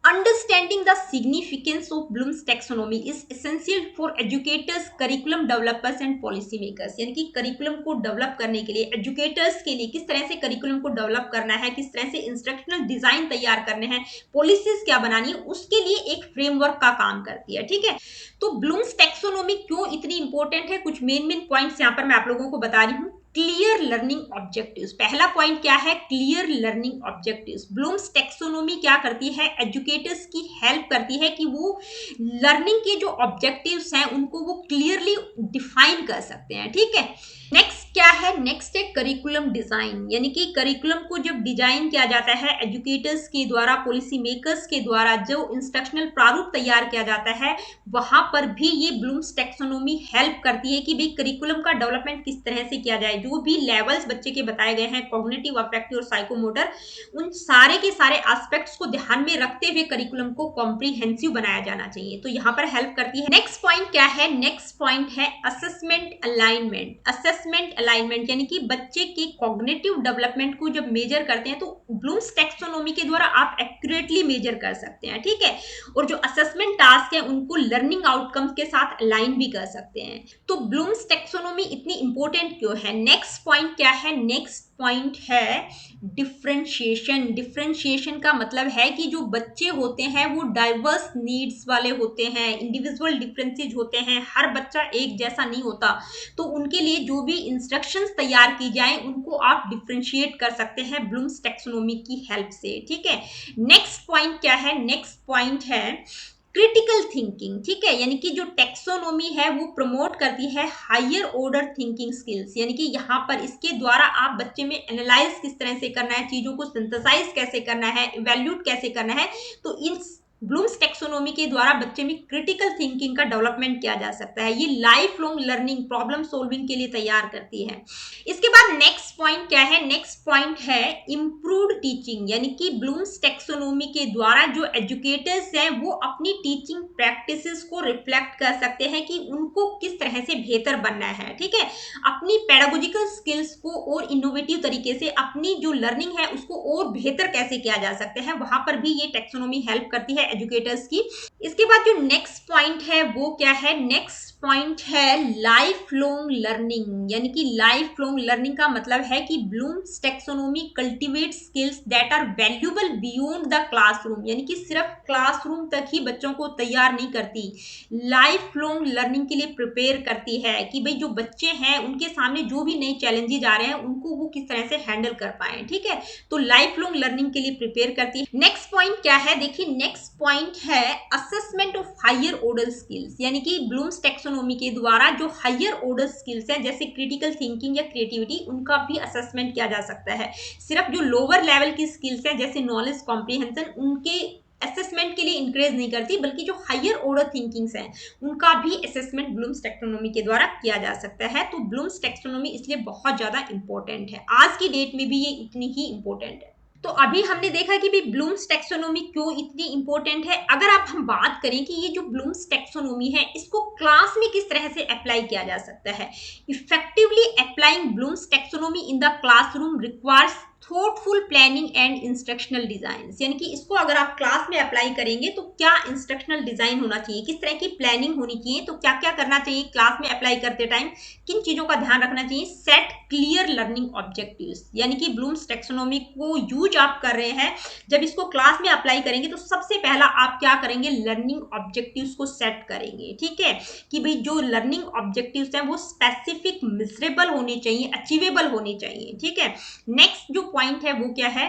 Understanding the significance of Bloom's taxonomy is essential for educators, curriculum developers and policy makers. यानी कि करिकुलम को डेवलप करने के लिए, एजुकेटर्स के लिए किस तरह से करिकुलम को डेवलप करना है, किस तरह से इंस्ट्रक्शनल डिजाइन तैयार करने हैं, पॉलिसीज क्या बनानी है, उसके लिए एक फ्रेमवर्क का काम करती है। ठीक है, तो ब्लूम्स टैक्सोनॉमी क्यों इतनी इंपॉर्टेंट है, कुछ मेन पॉइंट्स यहाँ पर मैं आप लोगों को बता रही हूँ। क्लियर लर्निंग ऑब्जेक्टिव्स, पहला पॉइंट क्या है, clear learning objectives. Bloom's taxonomy क्या करती है, एजुकेटर्स की हेल्प करती है कि वो लर्निंग के जो ऑब्जेक्टिव्स हैं उनको वो क्लियरली डिफाइन कर सकते हैं। ठीक है, नेक्स्ट क्या है, नेक्स्ट है करिकुलम डिजाइन, यानी कि करिकुलम को जब डिजाइन किया जाता है एजुकेटर्स के द्वारा, पॉलिसी मेकर्स के द्वारा, जो इंस्ट्रक्शनल प्रारूप तैयार किया जाता है, वहां पर भी ये ब्लूम्स टैक्सोनॉमी हेल्प करती है कि भाई करिकुलम का डेवलपमेंट किस तरह से किया जाए। जो भी लेवल्स बच्चे के बताए गए हैं, कॉग्निटिव, अफेक्टिव और साइकोमोटर, उन सारे के सारे एस्पेक्ट्स को ध्यान में रखते हुए करिकुलम को कॉम्प्रिहेंसिव बनाया जाना चाहिए, तो यहाँ पर हेल्प करती है। नेक्स्ट पॉइंट क्या है, नेक्स्ट पॉइंट है असेसमेंट अलाइनमेंट। असेसमेंट अलाइनमेंट यानी कि बच्चे के कॉग्निटिव डेवलपमेंट को जब मेजर करते हैं तो ब्लूम्स टैक्सोनॉमी के द्वारा आप एक्यूरेटली मेजर कर सकते हैं। ठीक है, और जो असेसमेंट टास्क है उनको लर्निंग आउटकम्स के साथ अलाइन भी कर सकते हैं। तो ब्लूम्स टैक्सोनॉमी इतनी इंपॉर्टेंट क्यों है। नेक्स्ट पॉइंट क्या है, नेक्स्ट पॉइंट है डिफरेंशिएशन। डिफरेंशिएशन का मतलब है कि जो बच्चे होते हैं वो डाइवर्स नीड्स वाले होते हैं, इंडिविजुअल डिफरेंसेस होते हैं, हर बच्चा एक जैसा नहीं होता, तो उनके लिए जो भी इंस्ट्रक्शंस तैयार की जाए उनको आप डिफरेंशिएट कर सकते हैं ब्लूम्स टैक्सोनॉमी की हेल्प से। ठीक है, नेक्स्ट पॉइंट क्या है, नेक्स्ट पॉइंट है क्रिटिकल थिंकिंग। ठीक है, यानी कि जो टैक्सोनॉमी है वो प्रमोट करती है हायर ऑर्डर थिंकिंग स्किल्स, यानी कि यहाँ पर इसके द्वारा आप बच्चे में एनालाइज किस तरह से करना है, चीजों को सिंथेसाइज कैसे करना है, इवैल्यूएट कैसे करना है, तो इन ब्लूम्स टैक्सोनॉमी के द्वारा बच्चे में क्रिटिकल थिंकिंग का डेवलपमेंट किया जा सकता है। ये life long learning, problem solving के लिए तैयार करती है। इसके बाद नेक्स्ट पॉइंट क्या है, नेक्स्ट पॉइंट है इम्प्रूव्ड टीचिंग, यानी कि ब्लूम्स टैक्सोनॉमी के द्वारा जो एजुकेटर्स हैं वो अपनी टीचिंग प्रैक्टिसेस को रिफ्लेक्ट कर सकते हैं कि उनको किस तरह से बेहतर बनना है। ठीक है, अपनी पेडागोजिकल स्किल्स को और इनोवेटिव तरीके से अपनी जो लर्निंग है उसको और बेहतर कैसे किया जा सकते हैं, वहां पर भी ये टैक्सोनॉमी हेल्प करती है एजुकेटर्स की। इसके बाद जो नेक्स्ट पॉइंट है वो क्या है, नेक्स्ट पॉइंट है लाइफ लॉन्ग लर्निंग, यानी कि लाइफ लॉन्ग लर्निंग का मतलब है कि Bloom's taxonomy cultivate skills that are valuable beyond the classroom, यानी कि सिर्फ क्लासरूम तक ही बच्चों को तैयार नहीं करती, लाइफ लॉन्ग लर्निंग के लिए प्रिपेयर करती है कि भाई जो बच्चे हैं उनके सामने जो भी नए चैलेंजेस आ रहे हैं उनको वो किस तरह से हैंडल कर पाए। ठीक है, तो लाइफ लॉन्ग लर्निंग के लिए प्रिपेयर करती है। नेक्स्ट पॉइंट क्या है, देखिए नेक्स्ट पॉइंट है assessment of higher order skills, यानी कि ब्लूम्स टैक्सोनॉमी के द्वारा जो हायर ऑर्डर स्किल्स हैं जैसे क्रिटिकल थिंकिंग या क्रिएटिविटी, उनका भी असेसमेंट किया जा सकता है। सिर्फ जो लोअर लेवल की स्किल्स हैं जैसे नॉलेज कॉम्प्रिहेंशन, उनके असेसमेंट के लिए इंकरेज नहीं करती, बल्कि जो हायर ऑर्डर थिंकिंग्स हैं उनका भी असेसमेंट ब्लूम्स टैक्सोनॉमी के द्वारा किया जा सकता है। तो ब्लूम्स टैक्सोनॉमी इसलिए बहुत ज्यादा इंपॉर्टेंट है, आज की डेट में भी ये इतनी ही इंपॉर्टेंट है। तो अभी हमने देखा कि भी ब्लूम्स टैक्सोनॉमी क्यों इतनी इंपॉर्टेंट है। अगर आप हम बात करें कि ये जो ब्लूम्स टैक्सोनॉमी है इसको क्लास में किस तरह से अप्लाई किया जा सकता है, effectively applying Bloom's taxonomy in the classroom requires thoughtful planning and instructional design, यानी कि इसको अगर आप क्लास में अप्लाई करेंगे तो क्या इंस्ट्रक्शनल डिजाइन होना चाहिए, किस तरह की प्लानिंग होनी चाहिए, तो क्या क्या करना चाहिए क्लास में अप्लाई करते टाइम, किन चीजों का ध्यान रखना चाहिए। सेट क्लियर लर्निंग ऑब्जेक्टिव्स, यानी कि ब्लूम्स टैक्सोनॉमी को यूज आप कर रहे हैं, जब इसको क्लास में अप्लाई करेंगे तो सबसे पहला आप क्या करेंगे, लर्निंग ऑब्जेक्टिव्स को सेट करेंगे। ठीक है, कि भाई जो लर्निंग ऑब्जेक्टिव्स हैं वो स्पेसिफिक, मिजरेबल होने चाहिए, अचीवेबल होने चाहिए। ठीक है, नेक्स्ट जो पॉइंट है वो क्या है,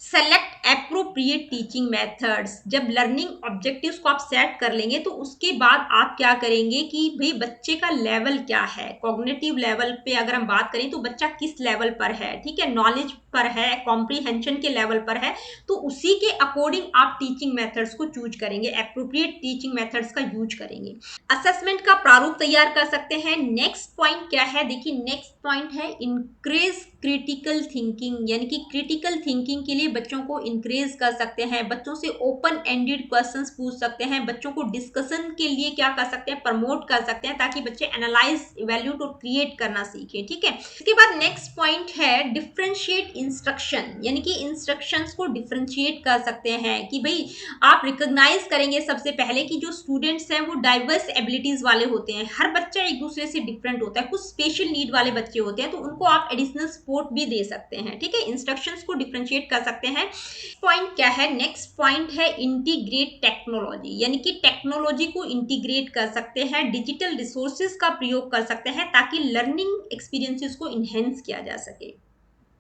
सेलेक्ट एप्रोप्रिएट टीचिंग मेथड्स। जब लर्निंग ऑब्जेक्टिव्स को आप सेट कर लेंगे तो उसके बाद आप क्या करेंगे कि भाई बच्चे का लेवल क्या है, कॉग्निटिव लेवल पे अगर हम बात करें तो बच्चा किस लेवल पर है, ठीक है, नॉलेज पर है, कॉम्प्रीहेंशन के लेवल पर है, तो उसी के अकॉर्डिंग आप टीचिंग मेथड्स को चूज करेंगे, एप्रोप्रिएट टीचिंग मेथड्स का यूज करेंगे, असेसमेंट का प्रारूप तैयार कर सकते हैं। नेक्स्ट पॉइंट क्या है, देखिए नेक्स्ट पॉइंट है इंक्रीज क्रिटिकल थिंकिंग, यानी कि क्रिटिकल थिंकिंग के लिए बच्चों को इंकरेज कर सकते हैं, बच्चों से ओपन एंडेड क्वेश्चंस पूछ सकते हैं, बच्चों को डिस्कशन के लिए क्या कर सकते हैं, प्रमोट कर सकते हैं, ताकि बच्चे एनालाइज, इवैल्यूएट और क्रिएट करना सीखें। ठीक है, इसके बाद नेक्स्ट पॉइंट है डिफरेंशिएट इंस्ट्रक्शन, यानी कि इंस्ट्रक्शंस को डिफरेंशिएट कर सकते हैं कि भाई आप रिकॉग्नाइज करेंगे सबसे पहले कि जो स्टूडेंट्स हैं वो डाइवर्स एबिलिटीज वाले होते हैं, हर बच्चा एक दूसरे से डिफरेंट होता है, कुछ स्पेशल नीड वाले बच्चे होते हैं, तो उनको आप एडिशनल सपोर्ट भी दे सकते हैं। ठीक है, इंस्ट्रक्शंस को डिफरेंशिएट कर सकते हैं। पॉइंट क्या है, नेक्स्ट पॉइंट है इंटीग्रेट टेक्नोलॉजी, यानी कि टेक्नोलॉजी को इंटीग्रेट कर सकते हैं, डिजिटल रिसोर्सेज का प्रयोग कर सकते हैं, ताकि लर्निंग एक्सपीरियंसेस को इनहेंस किया जा सके।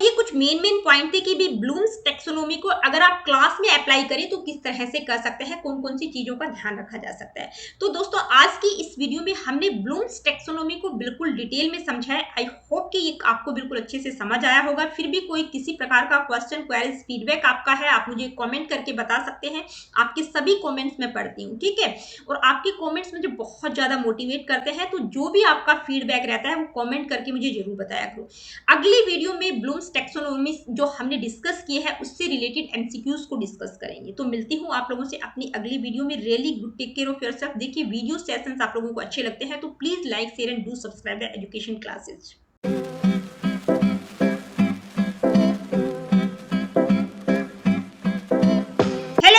ये कुछ मेन पॉइंट थे कि भी ब्लूम्स टेक्सोनोमी को अगर आप क्लास में अप्लाई करें तो किस तरह से कर सकते हैं, कौन कौन सी चीजों का ध्यान रखा जा सकता है। तो दोस्तों आज की इस वीडियो में हमने ब्लूम्स टेक्सोनोमी को बिल्कुल डिटेल में समझा है। आई होप कि ये आपको बिल्कुल अच्छे से समझ आया होगा। फिर भी कोई किसी प्रकार का क्वेश्चन, क्वेरीज, फीडबैक आपका है, आप मुझे कॉमेंट करके बता सकते हैं। आपके सभी कॉमेंट्स में पढ़ती हूँ, ठीक है, और आपके कॉमेंट्स मुझे बहुत ज्यादा मोटिवेट करते हैं। तो जो भी आपका फीडबैक रहता है वो कॉमेंट करके मुझे जरूर बताया करो। अगली वीडियो में ब्लूम्स टेक्सोनोमी जो हमने डिस्कस किए हैं उससे रिलेटेड एमसीक्यूज को डिस्कस करेंगे। तो मिलती हूँ आप लोगों से अपनी अगली वीडियो में। Really good, take care of yourself. देखिए वीडियो सेशंस आप लोगों को अच्छे लगते हैं तो please like, share and do subscribe the education classes.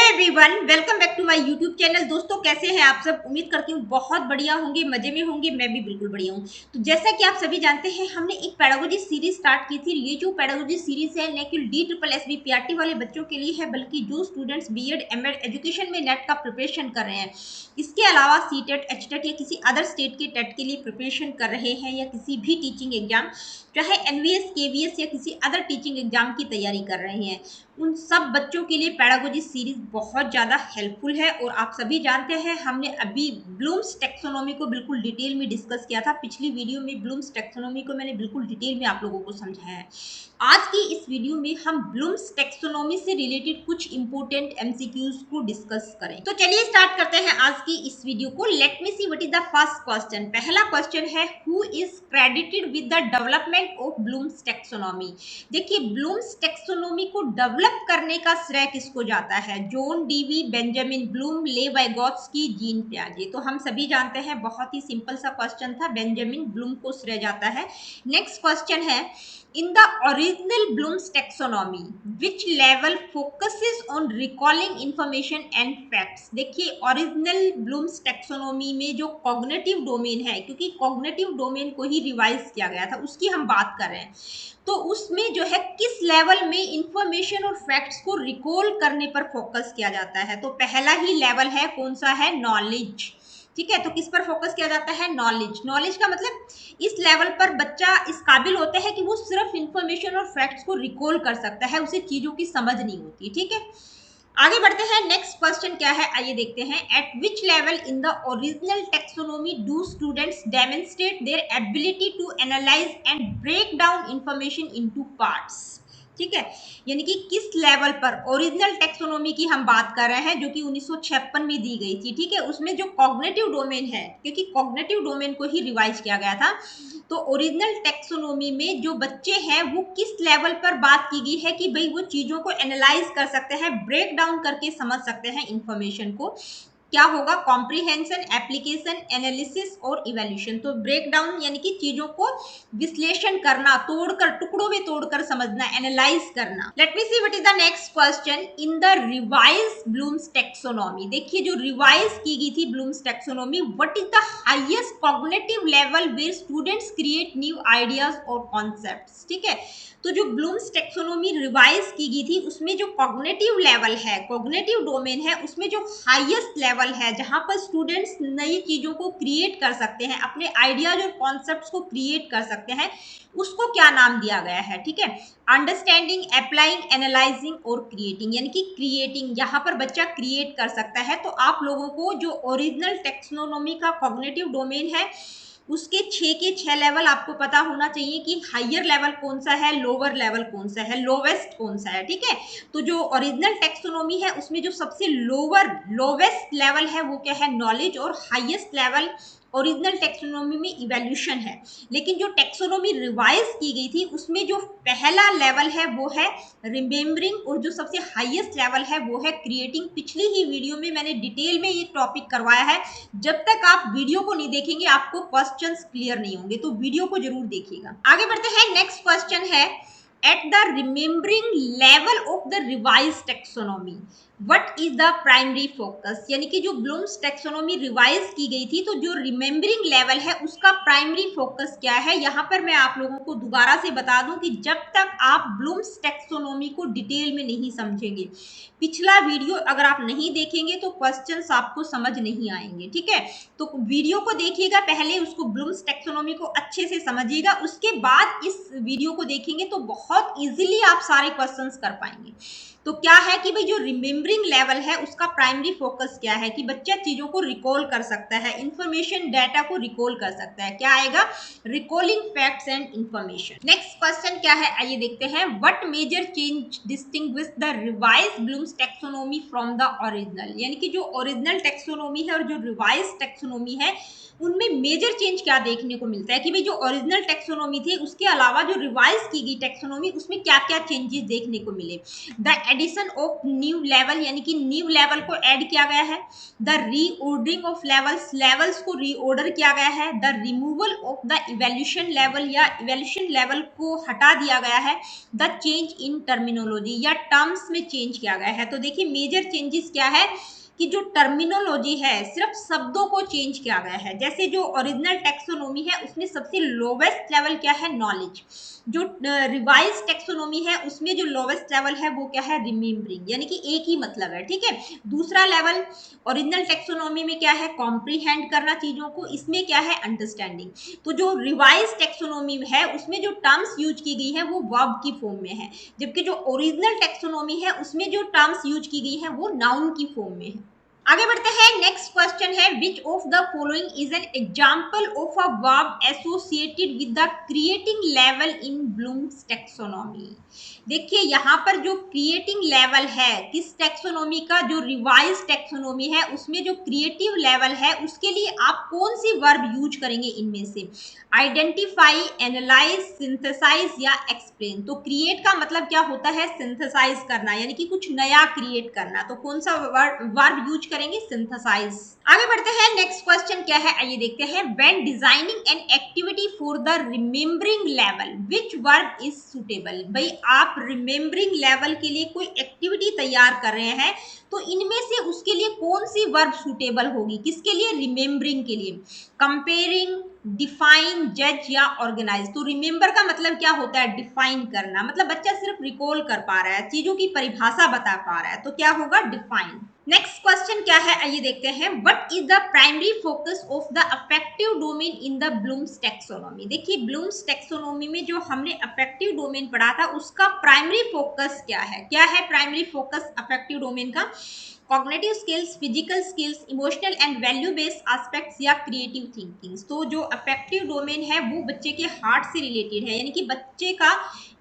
Everyone, welcome back to my YouTube channel. दोस्तों कैसे हैं आप सब? उम्मीद करती हूँ बहुत बढ़िया होंगे, मजे में होंगे। मैं भी बिल्कुल बढ़िया हूँ। तो जैसा कि आप सभी जानते हैं हमने एक पेडागोजी सीरीज स्टार्ट की थी। ये जो पेडागोजी सीरीज है न केवल DSSB पीआरटी वाले बच्चों के लिए है, बल्कि जो स्टूडेंट्स बीएड एमएड एजुकेशन में नेट का प्रिपरेशन कर रहे हैं, इसके अलावा सीटेट, एचटेट या किसी अदर स्टेट के टेट के लिए प्रिपरेशन कर रहे हैं, या किसी भी टीचिंग एग्जाम, चाहे एनवीएस, केवीएस या किसी अदर टीचिंग एग्जाम की तैयारी कर रहे हैं, उन सब बच्चों के लिए पेडागोजी सीरीज बहुत ज़्यादा हेल्पफुल है। और आप सभी जानते हैं हमने अभी ब्लूम्स टेक्सोनोमी को बिल्कुल डिटेल में डिस्कस किया था। पिछली वीडियो में ब्लूम्स टेक्सोनोमी को मैंने बिल्कुल डिटेल में आप लोगों को समझाया है। आज की इस वीडियो में हम ब्लूम्स टेक्सोनोमी से रिलेटेड कुछ इंपोर्टेंट एमसीक्यूज को डिस्कस करें। तो चलिए स्टार्ट करते हैं आज की इस वीडियो को। Let me see what is the first question. पहला क्वेश्चन है, who is credited with the development of Bloom's taxonomy. देखिए ब्लूम्स टेक्सोनोमी को डेवलप करने का श्रेय किसको जाता है? John Dewey, Benjamin Bloom, Lev Vygotsky, Jean पियाजे। तो हम सभी जानते हैं, बहुत ही सिंपल सा क्वेश्चन था, बेंजामिन ब्लूम को श्रेय जाता है। नेक्स्ट क्वेश्चन है, in the original Bloom's taxonomy, which level focuses on recalling information and facts। देखिए ओरिजिनल ब्लूम्स टेक्सोनोमी में जो कॉग्निटिव डोमेन है, क्योंकि कॉग्निटिव डोमेन को ही रिवाइज किया गया था, उसकी हम बात कर रहे हैं, तो उसमें जो है किस लेवल में इंफॉर्मेशन और फैक्ट्स को रिकॉल करने पर फोकस किया जाता है। तो पहला ही लेवल है, कौन सा है? नॉलेज। ठीक है, तो किस पर फोकस किया जाता है? नॉलेज। नॉलेज का मतलब इस लेवल पर बच्चा इस काबिल होता है कि वो सिर्फ इंफॉर्मेशन और फैक्ट्स को रिकॉल कर सकता है, उसे चीजों की समझ नहीं होती। ठीक है, आगे बढ़ते हैं। नेक्स्ट क्वेश्चन क्या है, आइए देखते हैं। At which level in the original taxonomy do students demonstrate their ability to analyse and break down information into parts. ठीक है, यानी कि किस लेवल पर ओरिजिनल टेक्सोनोमी की हम बात कर रहे हैं, जो कि 1956 में दी गई थी। ठीक है, उसमें जो कॉग्निटिव डोमेन है, क्योंकि कॉग्निटिव डोमेन को ही रिवाइज किया गया था, तो ओरिजिनल टेक्सोनोमी में जो बच्चे हैं वो किस लेवल पर बात की गई है कि भाई वो चीजों को एनालाइज कर सकते हैं, ब्रेक डाउन करके समझ सकते हैं इंफॉर्मेशन को। क्या होगा? कॉम्प्रिहेंशन, एप्लीकेशन, एनालिसिस और इवैल्यूएशन। तो ब्रेक डाउन यानी कि चीजों को विश्लेषण करना, तोड़कर, टुकड़ों में तोड़कर समझना, एनालाइज करना। Let me see what is the next question. In the revise Bloom's taxonomy, देखिए जो रिवाइज की गई थी Bloom's taxonomy, what is the highest cognitive level where students create new ideas और कॉन्सेप्ट्स। ठीक है, तो जो ब्लूम्स टेक्सोनोमी रिवाइज की गई थी उसमें जो कॉग्निटिव लेवल है, कॉग्निटिव डोमेन है, उसमें जो हाईएस्ट लेवल है जहां पर स्टूडेंट्स नई चीजों को क्रिएट कर सकते हैं, अपने आइडियाज और कॉन्सेप्ट्स को क्रिएट कर सकते हैं, उसको क्या नाम दिया गया है? ठीक है, अंडरस्टैंडिंग, अप्लाइंग, एनालाइजिंग और क्रिएटिंग। यानी कि क्रिएटिंग, यहाँ पर बच्चा क्रिएट कर सकता है। तो आप लोगों को जो ओरिजिनल टेक्सोनोमी का कॉग्निटिव डोमेन है उसके 6 के 6 लेवल आपको पता होना चाहिए कि हायर लेवल कौन सा है, लोअर लेवल कौन सा है, लोवेस्ट कौन सा है। ठीक है, तो जो ओरिजिनल टेक्सोनोमी है उसमें जो सबसे लोवेस्ट लेवल है वो क्या है? नॉलेज। और हाईएस्ट लेवल ओरिजिनल टेक्सोनॉमी में इवोल्यूशन है, लेकिन जो टेक्सोनॉमी रिवाइज की गई थी उसमें जो पहला लेवल है वो है रिमेम्बरिंग, और जो सबसे हाईएस्ट लेवल है वो है क्रिएटिंग। पिछली ही वीडियो में मैंने डिटेल में ये टॉपिक करवाया है, जब तक आप वीडियो को नहीं देखेंगे आपको क्वेश्चंस क्लियर नहीं होंगे, तो वीडियो को जरूर देखिएगा। आगे बढ़ते हैं, नेक्स्ट क्वेश्चन है at the remembering level of the revised taxonomy what is the primary focus, यानी कि जो ब्लूम्स टेक्सोनॉमी रिवाइज की गई थी तो जो रिमेम्बरिंग लेवल है उसका प्राइमरी फोकस क्या है। यहाँ पर मैं आप लोगों को दोबारा से बता दूं कि जब तक आप ब्लूम्स टेक्सोनॉमी को डिटेल में नहीं समझेंगे, पिछला वीडियो अगर आप नहीं देखेंगे तो क्वेश्चंस आपको समझ नहीं आएंगे, ठीक है। तो वीडियो को देखिएगा, पहले उसको ब्लूम्स टेक्सोनॉमी को अच्छे से समझिएगा, उसके बाद इस वीडियो को देखेंगे तो बहुत इजीली आप सारे क्वेश्चंस कर पाएंगे। तो क्या है कि भाई जो रिमेम्बरिंग लेवल है उसका प्राइमरी फोकस क्या है कि बच्चा चीजों को रिकॉल कर सकता है, इंफॉर्मेशन डाटा को रिकॉल कर सकता है। क्या आएगा? Recalling facts and information. Next question क्या है, आइए देखते हैं। What major change distinguish the revised Bloom's taxonomy from the original, यानी कि जो ओरिजिनल टेक्सोनॉमी है और जो रिवाइज टेक्सोनॉमी है उनमें मेजर चेंज क्या देखने को मिलता है कि भाई जो ओरिजिनल टेक्सोनॉमी थी उसके अलावा जो रिवाइज की गई टेक्सोनॉमी उसमें क्या क्या चेंजेस देखने को मिले। The addition of new level, यानी कि न्यू लेवल को ऐड किया गया है। The reordering of levels, levels को रीऑर्डर किया गया है। The removal of the evolution level या इवोल्यूशन लेवल को हटा दिया गया है। द चेंज इन टर्मिनोलॉजी या टर्म्स में चेंज किया गया है। तो देखिए मेजर चेंजेस क्या है कि जो टर्मिनोलॉजी है सिर्फ शब्दों को चेंज किया गया है। जैसे जो ओरिजिनल टेक्सोनॉमी है उसमें सबसे लोवेस्ट लेवल क्या है? नॉलेज। जो रिवाइज टेक्सोनॉमी है उसमें जो लोवेस्ट लेवल है वो क्या है? रिमेम्बरिंग, यानी कि एक ही मतलब है, ठीक है। दूसरा लेवल ओरिजिनल टेक्सोनॉमी में क्या है? कॉम्प्रीहेंड करना चीजों को, इसमें क्या है? अंडरस्टैंडिंग। तो जो रिवाइज टेक्सोनॉमी है उसमें जो टर्म्स यूज की गई है वो वर्ब की फॉर्म में है, जबकि जो ओरिजिनल टेक्सोनॉमी है उसमें जो टर्म्स यूज की गई है वो नाउन की फॉर्म में है। आगे बढ़ते हैं, नेक्स्ट क्वेश्चन है विच of the following is an example of a verb associated with the creating level in blooms taxonomy. देखिए यहाँ पर जो क्रिएटिंग लेवल है किस टेक्सोनॉमी का? जो रिवाइज टेक्सोनॉमी है उसमें जो क्रिएटिव लेवल है उसके लिए आप कौन सी वर्ब यूज करेंगे इनमें से? आइडेंटिफाई, एनालाइज, सिंथेसाइज या एक्सप्लेन। तो क्रिएट का मतलब क्या होता है? सिंथेसाइज करना, यानी कि कुछ नया क्रिएट करना। तो कौन सा वर्ब यूज करेंगे? सिंथेसाइज। आगे बढ़ते हैं, नेक्स्ट क्वेश्चन क्या है आइए देखते हैं। When designing an activity for the remembering level which verb is suitable. भाई आप रिमेम्बरिंग लेवल के लिए कोई एक्टिविटी तैयार कर रहे हैं तो इनमें से उसके लिए कौन सी वर्ब सुटेबल होगी? किसके लिए? रिमेम्बरिंग के लिए। कंपेयरिंग, डिफाइन, जज या ऑर्गेनाइज। तो रिमेम्बर का मतलब क्या होता है? डिफाइन करना, मतलब बच्चा सिर्फ रिकॉल कर पा रहा है, चीजों की परिभाषा बता पा रहा है, तो क्या होगा? डिफाइन। नेक्स्ट क्वेश्चन क्या है आइए देखते हैं। What is the primary focus of the affective domain in the blooms taxonomy. देखिए ब्लूम्स टेक्सोनॉमी में जो हमने अफेक्टिव डोमेन पढ़ा था उसका प्राइमरी फोकस क्या है? क्या है प्राइमरी फोकस अफेक्टिव डोमेन का? Cognitive skills, physical skills, emotional and value based aspects या क्रिएटिव थिंकिंग। तो जो अफेक्टिव डोमेन है वो बच्चे के हार्ट से रिलेटेड है, यानी कि बच्चे का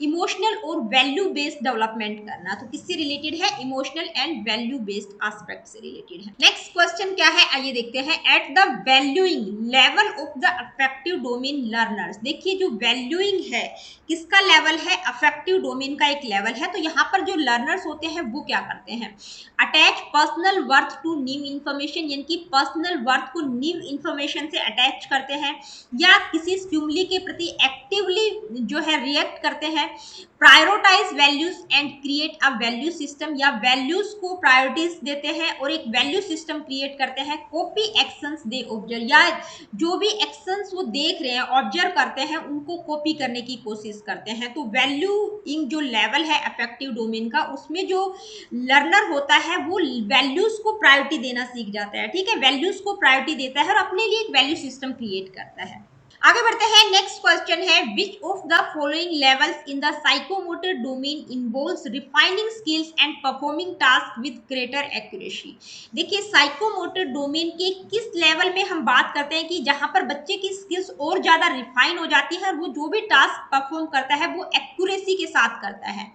इमोशनल और वैल्यू बेस्ड डेवलपमेंट करना। तो किससे रिलेटेड है? Emotional and value based aspect से रिलेटेड है। नेक्स्ट क्वेश्चन क्या है आइए देखते हैं। At the valuing level of the affective domain learners. देखिए जो वैल्यूइंग है किसका लेवल है? अफेक्टिव डोमेन का एक लेवल है। तो यहाँ पर जो लर्नर्स होते हैं वो क्या करते हैं? Attach personal worth to new information, यानी कि पर्सनल वर्थ को न्यू इन्फॉर्मेशन से अटैच करते हैं, या किसी स्टिमुली के प्रति एक्टिवली जो है रिएक्ट करते हैं। Prioritise values and create a value system, या वैल्यूज को प्रायोरिटीज देते हैं और एक वैल्यू सिस्टम क्रिएट करते हैं। कॉपी एक्शंस दे ऑब्जर्व, या जो भी एक्शंस वो देख रहे हैं ऑब्जर्व करते हैं उनको कॉपी करने की कोशिश करते हैं। तो वैल्यू इन जो लेवल है अफेक्टिव डोमेन का उसमें जो लर्नर होता है वो वैल्यूज को प्रायोरिटी देना सीख जाता है, ठीक है। वैल्यूज को प्रायोरिटी देता है और अपने लिए एक वैल्यू सिस्टम क्रिएट करता है। आगे बढ़ते हैं, नेक्स्ट क्वेश्चन है विच of the following levels in the psychomotor domain involves refining skills and performing task with greater accuracy. देखिए साइकोमोटर डोमेन के किस लेवल में हम बात करते हैं कि जहां पर बच्चे की स्किल्स और ज्यादा रिफाइन हो जाती है और वो जो भी टास्क परफॉर्म करता है वो एक्यूरेसी के साथ करता है।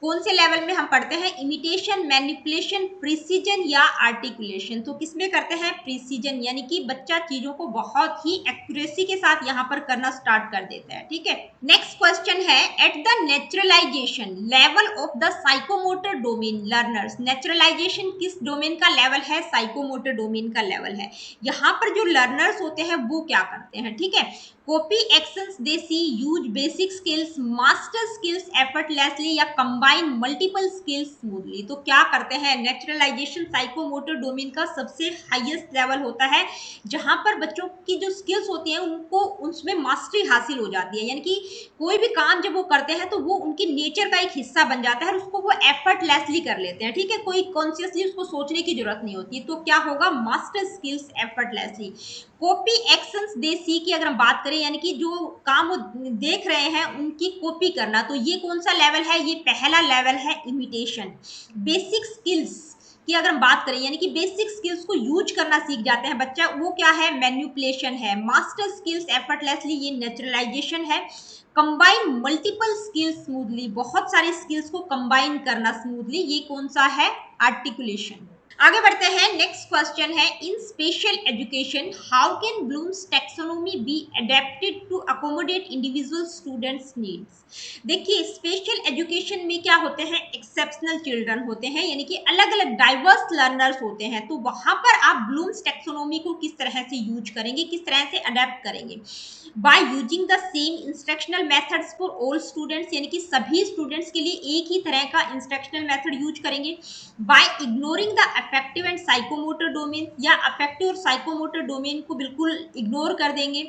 कौन से लेवल में हम पढ़ते हैं? इमिटेशन, मैनिपुलेशन, प्रिसीजन या आर्टिकुलेशन। तो किसमें करते हैं? प्रिसीजन, यानी कि बच्चा चीजों को बहुत ही एक्यूरेसी के साथ यहाँ पर करना स्टार्ट कर देता है। ठीक है, नेक्स्ट क्वेश्चन है, at the naturalisation level of the psychomotor domain learners. Naturalisation किस डोमेन का लेवल है? साइकोमोटर डोमेन का लेवल है। यहाँ पर जो लर्नर्स होते हैं वो क्या करते हैं? ठीक है, copy actions they see, use basic skills, master skills effortlessly या कंबाइन मल्टीपल स्किल्स स्मूथली। तो क्या करते हैं? नेचुरलाइजेशन साइकोमोटर डोमेन का सबसे हाईएस्ट लेवल होता है जहां पर बच्चों की जो स्किल्स होती हैं उनको उसमें मास्टरी हासिल हो जाती है, यानी कि कोई भी काम जब वो करते हैं तो वो उनकी नेचर का एक हिस्सा बन जाता है और उसको वो एफर्टलेसली कर लेते हैं। ठीक है, कोई कॉन्शियसली उसको सोचने की जरूरत नहीं होती। तो क्या होगा? Master skills effortlessly. Copy actions they see की अगर हम बात करें, यानी कि जो काम वो देख रहे हैं उनकी कॉपी करना, तो ये कौन सा लेवल है? ये पहला लेवल है, इमिटेशन। बेसिक स्किल्स की अगर हम बात करें, यानी कि बेसिक स्किल्स को यूज करना सीख जाते हैं बच्चा, वो क्या है? मैन्युपुलेशन है। मास्टर स्किल्स एफर्टलेसली, ये नेचुरलाइजेशन है। कंबाइन मल्टीपल स्किल्स स्मूथली, बहुत सारी स्किल्स को कंबाइन करना स्मूथली, ये कौन सा है? आर्टिकुलेशन। आगे बढ़ते हैं, नेक्स्ट क्वेश्चन है, in special education how can Bloom's taxonomy be adapted to accommodate individual students needs. देखिए, स्पेशल एजुकेशन में क्या होते हैं? एक्सेप्शनल चिल्ड्रन होते हैं, यानी कि अलग अलग डाइवर्स लर्नर्स होते हैं। तो वहां पर आप ब्लूम्स टैक्सोनॉमी को किस तरह से यूज करेंगे, किस तरह से अडेप्ट करेंगे? By using the same instructional methods for all students, यानी कि सभी स्टूडेंट्स के लिए एक ही तरह का इंस्ट्रक्शनल मेथड यूज करेंगे। By ignoring the affective and psychomotor domain, या अफेक्टिव और साइकोमोटर डोमेन को बिल्कुल इग्नोर कर देंगे।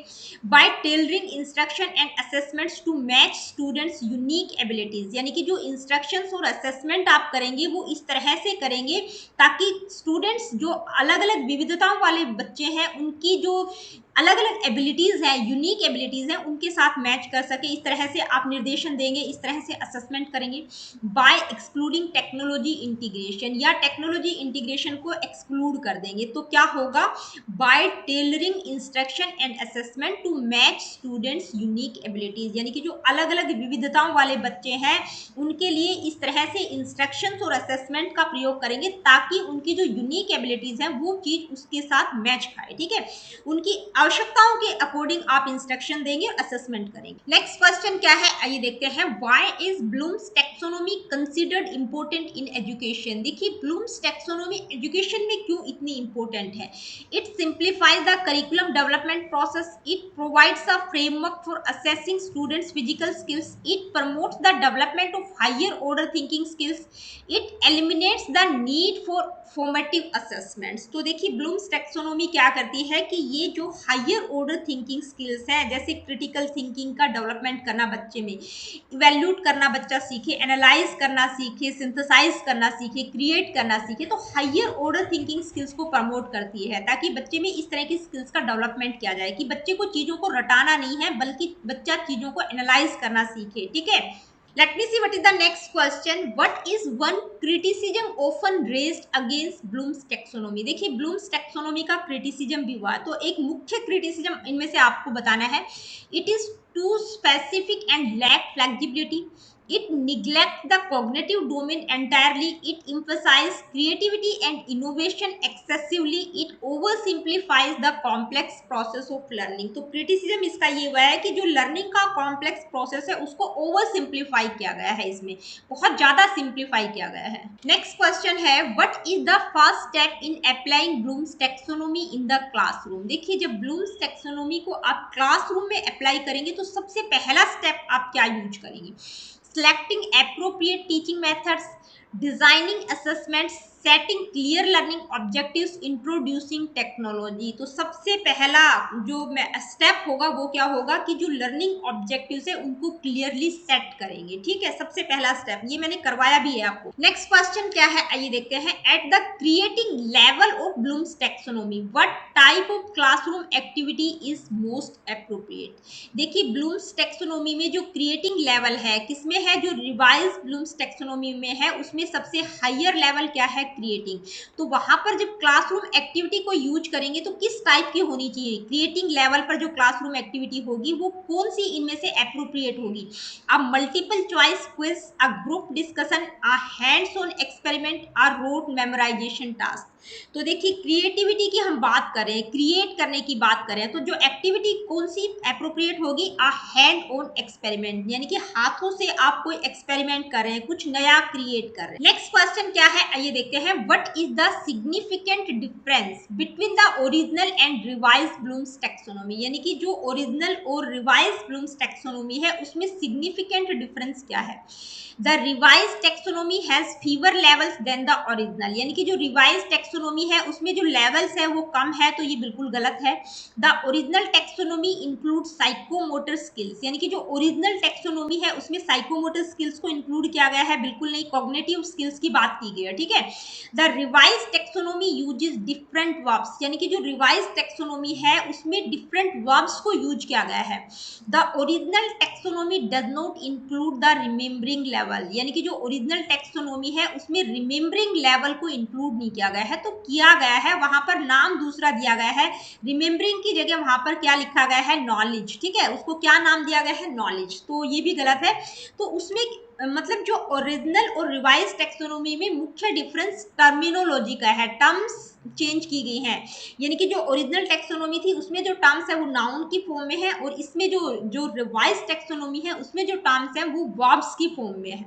By tailoring instruction and assessments to match students unique abilities, यानी कि जो इंस्ट्रक्शंस और असेसमेंट आप करेंगे वो इस तरह से करेंगे ताकि स्टूडेंट्स जो अलग अलग विविधताओं वाले बच्चे हैं उनकी जो अलग अलग एबिलिटीज है, यूनिक एबिलिटीज है, उनके साथ मैच कर सके। इस तरह से आप निर्देशन देंगे, इस तरह से असेसमेंट करेंगे। बाय एक्सक्लूडिंग टेक्नोलॉजी इंटीग्रेशन, या टेक्नोलॉजी इंटीग्रेशन को एक्सक्लूड कर देंगे, तो क्या होगा? By tailoring instruction and assessment to match students unique abilities, यानी कि जो अलग अलग विविधताओं वाले बच्चे हैं उनके लिए इस तरह से इंस्ट्रक्शंस और असेसमेंट का प्रयोग करेंगे ताकि उनकी जो यूनिक एबिलिटीज है वो चीज उसके साथ मैच खाए। ठीक है, उनकी आवश्यकताओं के अकॉर्डिंग आप इंस्ट्रक्शन देंगे और असेसमेंट करेंगे। नेक्स्ट क्वेश्चन क्या है, आइए देखते हैं, why is Bloom's taxonomy considered important in education. देखिए, ब्लूम्स टैक्सोनॉमी एजुकेशन में क्यों इतनी इंपॉर्टेंट है? It simplifies the curriculum development process, it provides a framework for assessing students physical skills, it promotes the development of higher order thinking skills, it eliminates the need for formative assessments. तो देखिए, Bloom's taxonomy क्या करती है कि ये जो higher order thinking skills है, जैसे क्रिटिकल थिंकिंग का डेवलपमेंट करना बच्चे में, इवेल्यूट करना बच्चा सीखे, एनालाइज करना सीखे, सिंथेसाइज करना सीखे, क्रिएट करना सीखे, तो हायर ऑर्डर थिंकिंग स्किल्स को प्रमोट करती है ताकि बच्चे में इस तरह की स्किल्स का डेवलपमेंट किया जाए कि बच्चे को चीजों को रटाना नहीं है बल्कि बच्चा चीजों को एनालाइज करना सीखे। ठीक है, let me see what is the next question. What is one criticism often raised against Bloom's taxonomy? देखिए, Bloom's taxonomy का criticism भी हुआ, तो एक मुख्य criticism इनमें से आपको बताना है। It is too specific and lack flexibility. It neglects the cognitive domain entirely. It emphasizes creativity and innovation excessively. It oversimplifies the complex process of learning. तो criticism इसका ये हुआ है कि जो learning का complex process है उसको over simplify किया गया है, इसमें बहुत ज्यादा simplify किया गया है। Next question है, what is the first step in applying Bloom's taxonomy in the classroom? देखिए, जब Bloom's taxonomy को आप classroom में apply करेंगे तो सबसे पहला step आप क्या यूज करेंगे? Selecting appropriate teaching methods, designing assessments, setting clear learning objectives, introducing technology. तो सबसे पहला जो स्टेप होगा वो क्या होगा कि जो लर्निंग ऑब्जेक्टिव्स है उनको क्लियरली सेट करेंगे। ठीक है, सबसे पहला स्टेप ये मैंने करवाया भी है आपको। नेक्स्ट क्वेश्चन क्या है, आइए देखते हैं, at the creating level of Bloom's taxonomy what type of classroom activity is most appropriate. देखिए, ब्लूम्स टैक्सोनॉमी में जो क्रिएटिंग लेवल है किसमें है? जो रिवाइज ब्लूम्स टैक्सोनॉमी में है उसमें सबसे हायर लेवल क्या है? क्रिएटिंग। तो वहां पर जब क्लासरूम एक्टिविटी को यूज करेंगे तो किस टाइप की होनी चाहिए, क्रिएटिंग लेवल पर जो क्लासरूम एक्टिविटी होगी वो कौन सी इनमें से एप्रोप्रिएट होगी। अब multiple choice quiz, a group discussion, a hands on experiment, a rote memorisation task. तो देखिए क्रिएटिविटी की हम बात करें, क्रिएट करने की बात करें, तो जो एक्टिविटी कौन सी एप्रोप्रिएट होगी, अ हैंड ऑन एक्सपेरिमेंट, यानी कि हाथों से आप कोई एक्सपेरिमेंट कर रहे हैं, कुछ नया क्रिएट कर रहे हैं। नेक्स्ट क्वेश्चन क्या है आइए देखते हैं, what is the significant difference between the original and revise Bloom's taxonomy, यानी कि जो ओरिजिनल और रिवाइज ब्लूम्स टैक्सोनॉमी है उसमें सिग्निफिकेंट डिफरेंस क्या है। The revise taxonomy has fewer levels than the original, यानी कि जो रिवाइज टेक्सोनोमी है उसमें जो लेवल्स है वो कम है, तो ये बिल्कुल गलत है। The original taxonomy include psychomotor skills, यानी कि जो ओरिजिनल टेक्सोनोमी है उसमें साइकोमोटर स्किल्स को इंक्लूड किया गया है, बिल्कुल नहीं, कॉग्निटिव स्किल्स की बात की गई है, ठीक है। The revise taxonomy uses different verbs, यानी कि जो रिवाइज टेक्सोनोमी है उसमें डिफरेंट वर्ब्स को यूज किया गया है। The original taxonomy does not include the remembering level, यानी कि जो ओरिजिनल टेक्सोनोमी है उसमें रिमेम्बरिंग लेवल को इंक्लूड नहीं किया गया है, तो किया गया है वहां पर नाम दूसरा दिया गया है, रिमेम्बरिंग की जगह वहां पर क्या लिखा गया है, नॉलेज, ठीक है, उसको क्या नाम दिया गया है, नॉलेज, तो ये भी गलत है। तो उसमें मतलब जो ओरिजिनल और रिवाइज टेक्सोनोमी में मुख्य डिफरेंस टर्मिनोलॉजी का है, टर्म्स चेंज की गई हैं, यानी कि जो ओरिजिनल टेक्सोनोमी थी उसमें जो टर्म्स है वो नाउन की फॉर्म में है, और इसमें जो जो रिवाइज टेक्सोनोमी है उसमें जो टर्म्स है वो वर्ब्स की फॉर्म में है।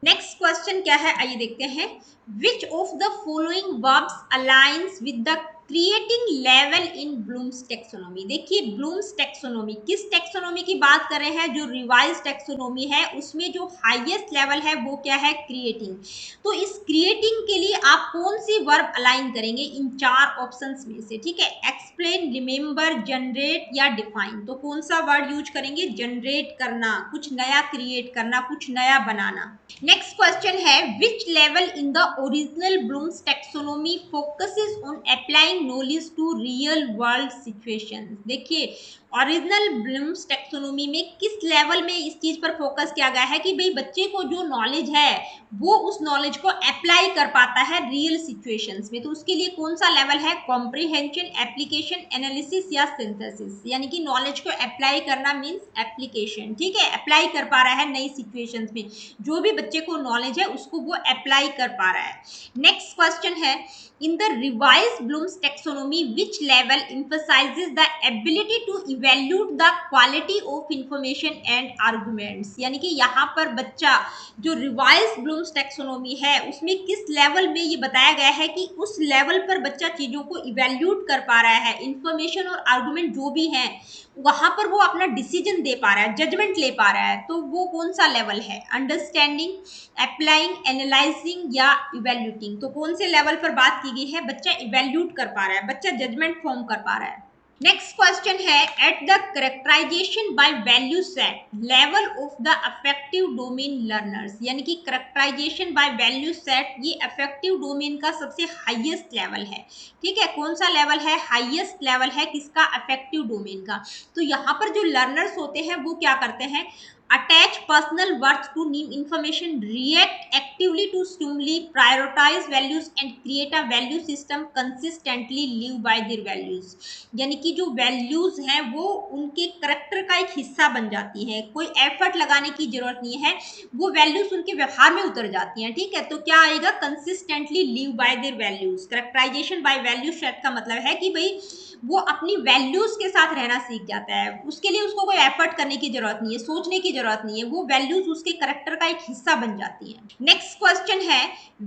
नेक्स्ट क्वेश्चन क्या है आइए देखते हैं, which of the following verbs aligns with the creating level in Bloom's taxonomy. देखिए ब्लूम्स टेक्सोनोमी किस टेक्सोनोमी की बात कर रहे हैं, जो रिवाइज टेक्सोनोमी है उसमें जो हाईएस्ट लेवल है वो क्या है, क्रिएटिंग। तो इस क्रिएटिंग के लिए आप कौन सी वर्ब अलाइन करेंगे इन चार ऑप्शंस में से, ठीक है, एक्सप्लेन, रिमेंबर, जनरेट या डिफाइन। तो कौन सा वर्ड यूज करेंगे, जनरेट करना, कुछ नया क्रिएट करना, कुछ नया बनाना। नेक्स्ट क्वेश्चन है, which level in the original Bloom's taxonomy focuses on applying knowledge to real world situations. देखिए ओरिजिनल ब्लूम्स टेक्सोनोमी में किस लेवल में इस चीज पर फोकस किया गया है कि भाई बच्चे को जो नॉलेज है वो उस नॉलेज को अप्लाई कर पाता है रियल सिचुएशंस में, तो उसके लिए कौन सा लेवल है, कॉम्प्रिहेंशन, एप्लीकेशन, एनालिसिस या सिंथेसिस, यानी कि नॉलेज को अप्लाई करना मींस एप्लीकेशन, ठीक है, अप्लाई कर पा रहा है नई सिचुएशंस में, जो भी बच्चे को नॉलेज है उसको वो अप्लाई कर पा रहा है। नेक्स्ट क्वेश्चन है, in the revised Bloom's taxonomy which level emphasizes the ability to evaluate the quality of information and arguments, यानी कि यहाँ पर बच्चा जो रिवाइज ब्लूम्स टेक्सोनोमी है उसमें किस लेवल में ये बताया गया है कि उस लेवल पर बच्चा चीजों को इवेल्यूट कर पा रहा है, इंफॉर्मेशन और आर्गुमेंट जो भी है वहां पर वो अपना डिसीजन दे पा रहा है, जजमेंट ले पा रहा है, तो वो कौन सा लेवल है, अंडरस्टैंडिंग, अप्लाइंग, एनालाइजिंग या इवेल्यूटिंग। तो कौन से लेवल पर बात की गई है, बच्चा इवेल्यूट कर पा रहा है, बच्चा जजमेंट फॉर्म कर पा रहा है। नेक्स्ट क्वेश्चन है, at the characterisation by value set level of the affective domain learners, यानी कि करेक्टराइजेशन बाय वैल्यू सेट ये अफेक्टिव डोमेन का सबसे हाईएस्ट लेवल है, ठीक है, कौन सा लेवल है, हाईएस्ट लेवल है किसका, अफेक्टिव डोमेन का। तो यहाँ पर जो लर्नर्स होते हैं वो क्या करते हैं, attach personal worth to new information, react actively to stimuli, prioritize values and create a value system, consistently live by their values, यानी कि जो वैल्यूज हैं वो उनके करेक्टर का एक हिस्सा बन जाती हैं, कोई एफर्ट लगाने की जरूरत नहीं है, वो वैल्यूज उनके व्यवहार में उतर जाती हैं, ठीक है। तो क्या आएगा, consistently live by their values. Characterisation by value set का मतलब है कि भाई वो अपनी वैल्यूज के साथ रहना सीख जाता है, उसके लिए उसको कोई एफर्ट करने की जरूरत नहीं है, सोचने की जरूरत नहीं है, वो वैल्यूज उसके करेक्टर का एक हिस्सा बन जाती है। नेक्स्ट क्वेश्चन है,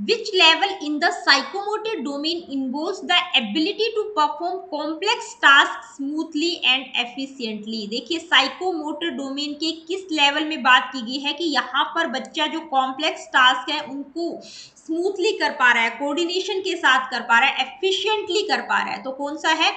which level in the psychomotor domain involves the ability to perform complex task smoothly and efficiently. देखिए साइकोमोटर डोमेन के किस लेवल में बात की गई है कि यहाँ पर बच्चा जो कॉम्प्लेक्स टास्क है उनको स्मूथली कर पा रहा है, कोऑर्डिनेशन के साथ कर पा रहा है, एफिशिएंटली कर पा रहा है, तो कौन सा है,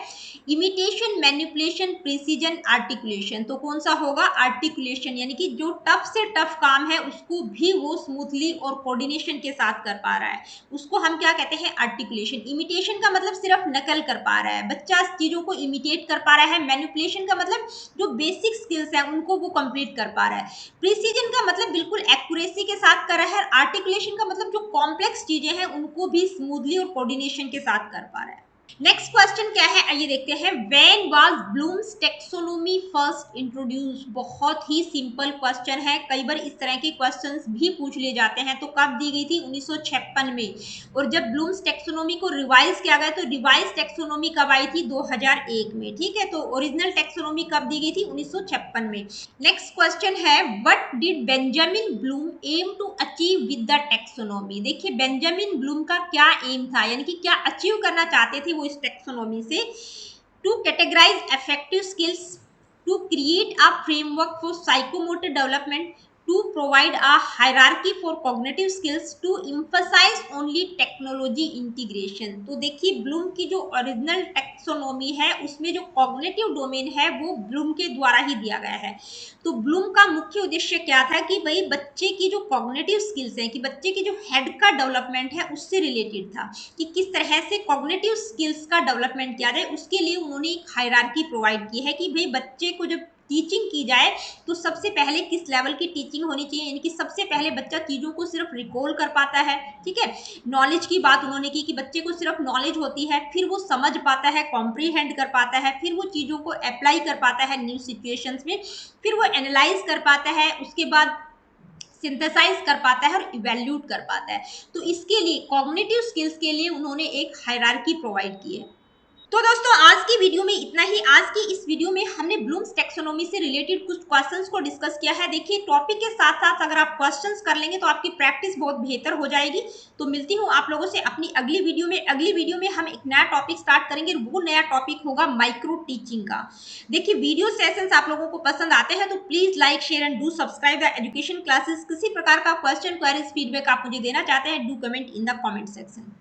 इमिटेशन, मैनिपुलेशन, प्रिसीजन, आर्टिकुलेशन। तो कौन सा होगा, आर्टिकुलेशन, यानी कि जो टफ से टफ काम है उसको भी वो स्मूथली और कोऑर्डिनेशन के साथ कर पा रहा है, उसको हम क्या कहते हैं, आर्टिकुलेशन। इमिटेशन का मतलब सिर्फ नकल कर पा रहा है, बच्चा चीजों को इमिटेट कर पा रहा है। मैनिपुलेशन का मतलब जो बेसिक स्किल्स है उनको वो कंप्लीट कर पा रहा है। प्रिसीजन का मतलब बिल्कुल एक्यूरेसी के साथ कर रहा है, आर्टिकुलेशन का मतलब जो कॉम्प्लेक्स चीजें हैं उनको भी स्मूथली और कोऑर्डिनेशन के साथ कर पा रहा है। नेक्स्ट क्वेश्चन क्या है, आइए देखते हैं। When was Bloom's taxonomy first introduce? बहुत ही सिंपल क्वेश्चन है, कई बार इस तरह के क्वेश्चंस भी पूछ लिए जाते हैं। तो कब दी गई थी? 1956 में। और जब ब्लूम्स टेक्सोनोमी को रिवाइज किया गया तो रिवाइज टेक्सोनोमी कब आई थी? 2001 में। ठीक है, तो ओरिजिनल टेक्सोनोमी कब दी गई थी? 1956 में। नेक्स्ट क्वेश्चन है, what did Benjamin Bloom aim to achieve with the taxonomy? देखिए बेंजामिन ब्लूम का क्या एम था, यानी कि क्या अचीव करना चाहते थे वो इस टेक्सोनोमी से? To categorise affective skills, to create a framework for psychomotor development, to provide a hierarchy for cognitive skills, to emphasize only technology integration। तो देखिए ब्लूम की जो ओरिजिनल टेक्सोनोमी है उसमें जो कॉग्निटिव डोमेन है वो ब्लूम के द्वारा ही दिया गया है। तो ब्लूम का मुख्य उद्देश्य क्या था कि भाई बच्चे की जो कॉग्निटिव स्किल्स हैं, कि बच्चे की जो हेड का डेवलपमेंट है उससे रिलेटेड था, कि किस तरह से कॉग्निटिव स्किल्स का डेवलपमेंट किया जाए। उसके लिए उन्होंने एक हायरार्की प्रोवाइड की है कि भाई बच्चे को जब टीचिंग की जाए तो सबसे पहले किस लेवल की टीचिंग होनी चाहिए, यानी कि सबसे पहले बच्चा चीजों को सिर्फ रिकॉल कर पाता है। ठीक है, नॉलेज की बात उन्होंने की कि बच्चे को सिर्फ नॉलेज होती है, फिर वो समझ पाता है, कॉम्प्रीहेंड कर पाता है, फिर वो चीजों को अप्लाई कर पाता है न्यू सिचुएशंस में, फिर वो एनालाइज कर पाता है, उसके बाद सिंथेसाइज कर पाता है और इवेल्यूट कर पाता है। तो इसके लिए कॉग्निटिव स्किल्स के लिए उन्होंने एक हायरार्की प्रोवाइड की है। तो दोस्तों आज की वीडियो में इतना ही। आज की इस वीडियो में हमने ब्लूम्स टेक्सोनोमी से रिलेटेड कुछ क्वेश्चंस को डिस्कस किया है। देखिए टॉपिक के साथ साथ अगर आप क्वेश्चंस कर लेंगे तो आपकी प्रैक्टिस बहुत बेहतर हो जाएगी। तो मिलती हूँ आप लोगों से अपनी अगली वीडियो में। अगली वीडियो में हम एक नया टॉपिक स्टार्ट करेंगे, वो नया टॉपिक होगा माइक्रो टीचिंग का। देखिए वीडियो सेशंस आप लोगों को पसंद आते हैं तो please like share and do subscribe the education classes. किसी प्रकार का क्वेश्चन क्वेरीज फीडबैक आप मुझे देना चाहते हैं, do comment in the comment section.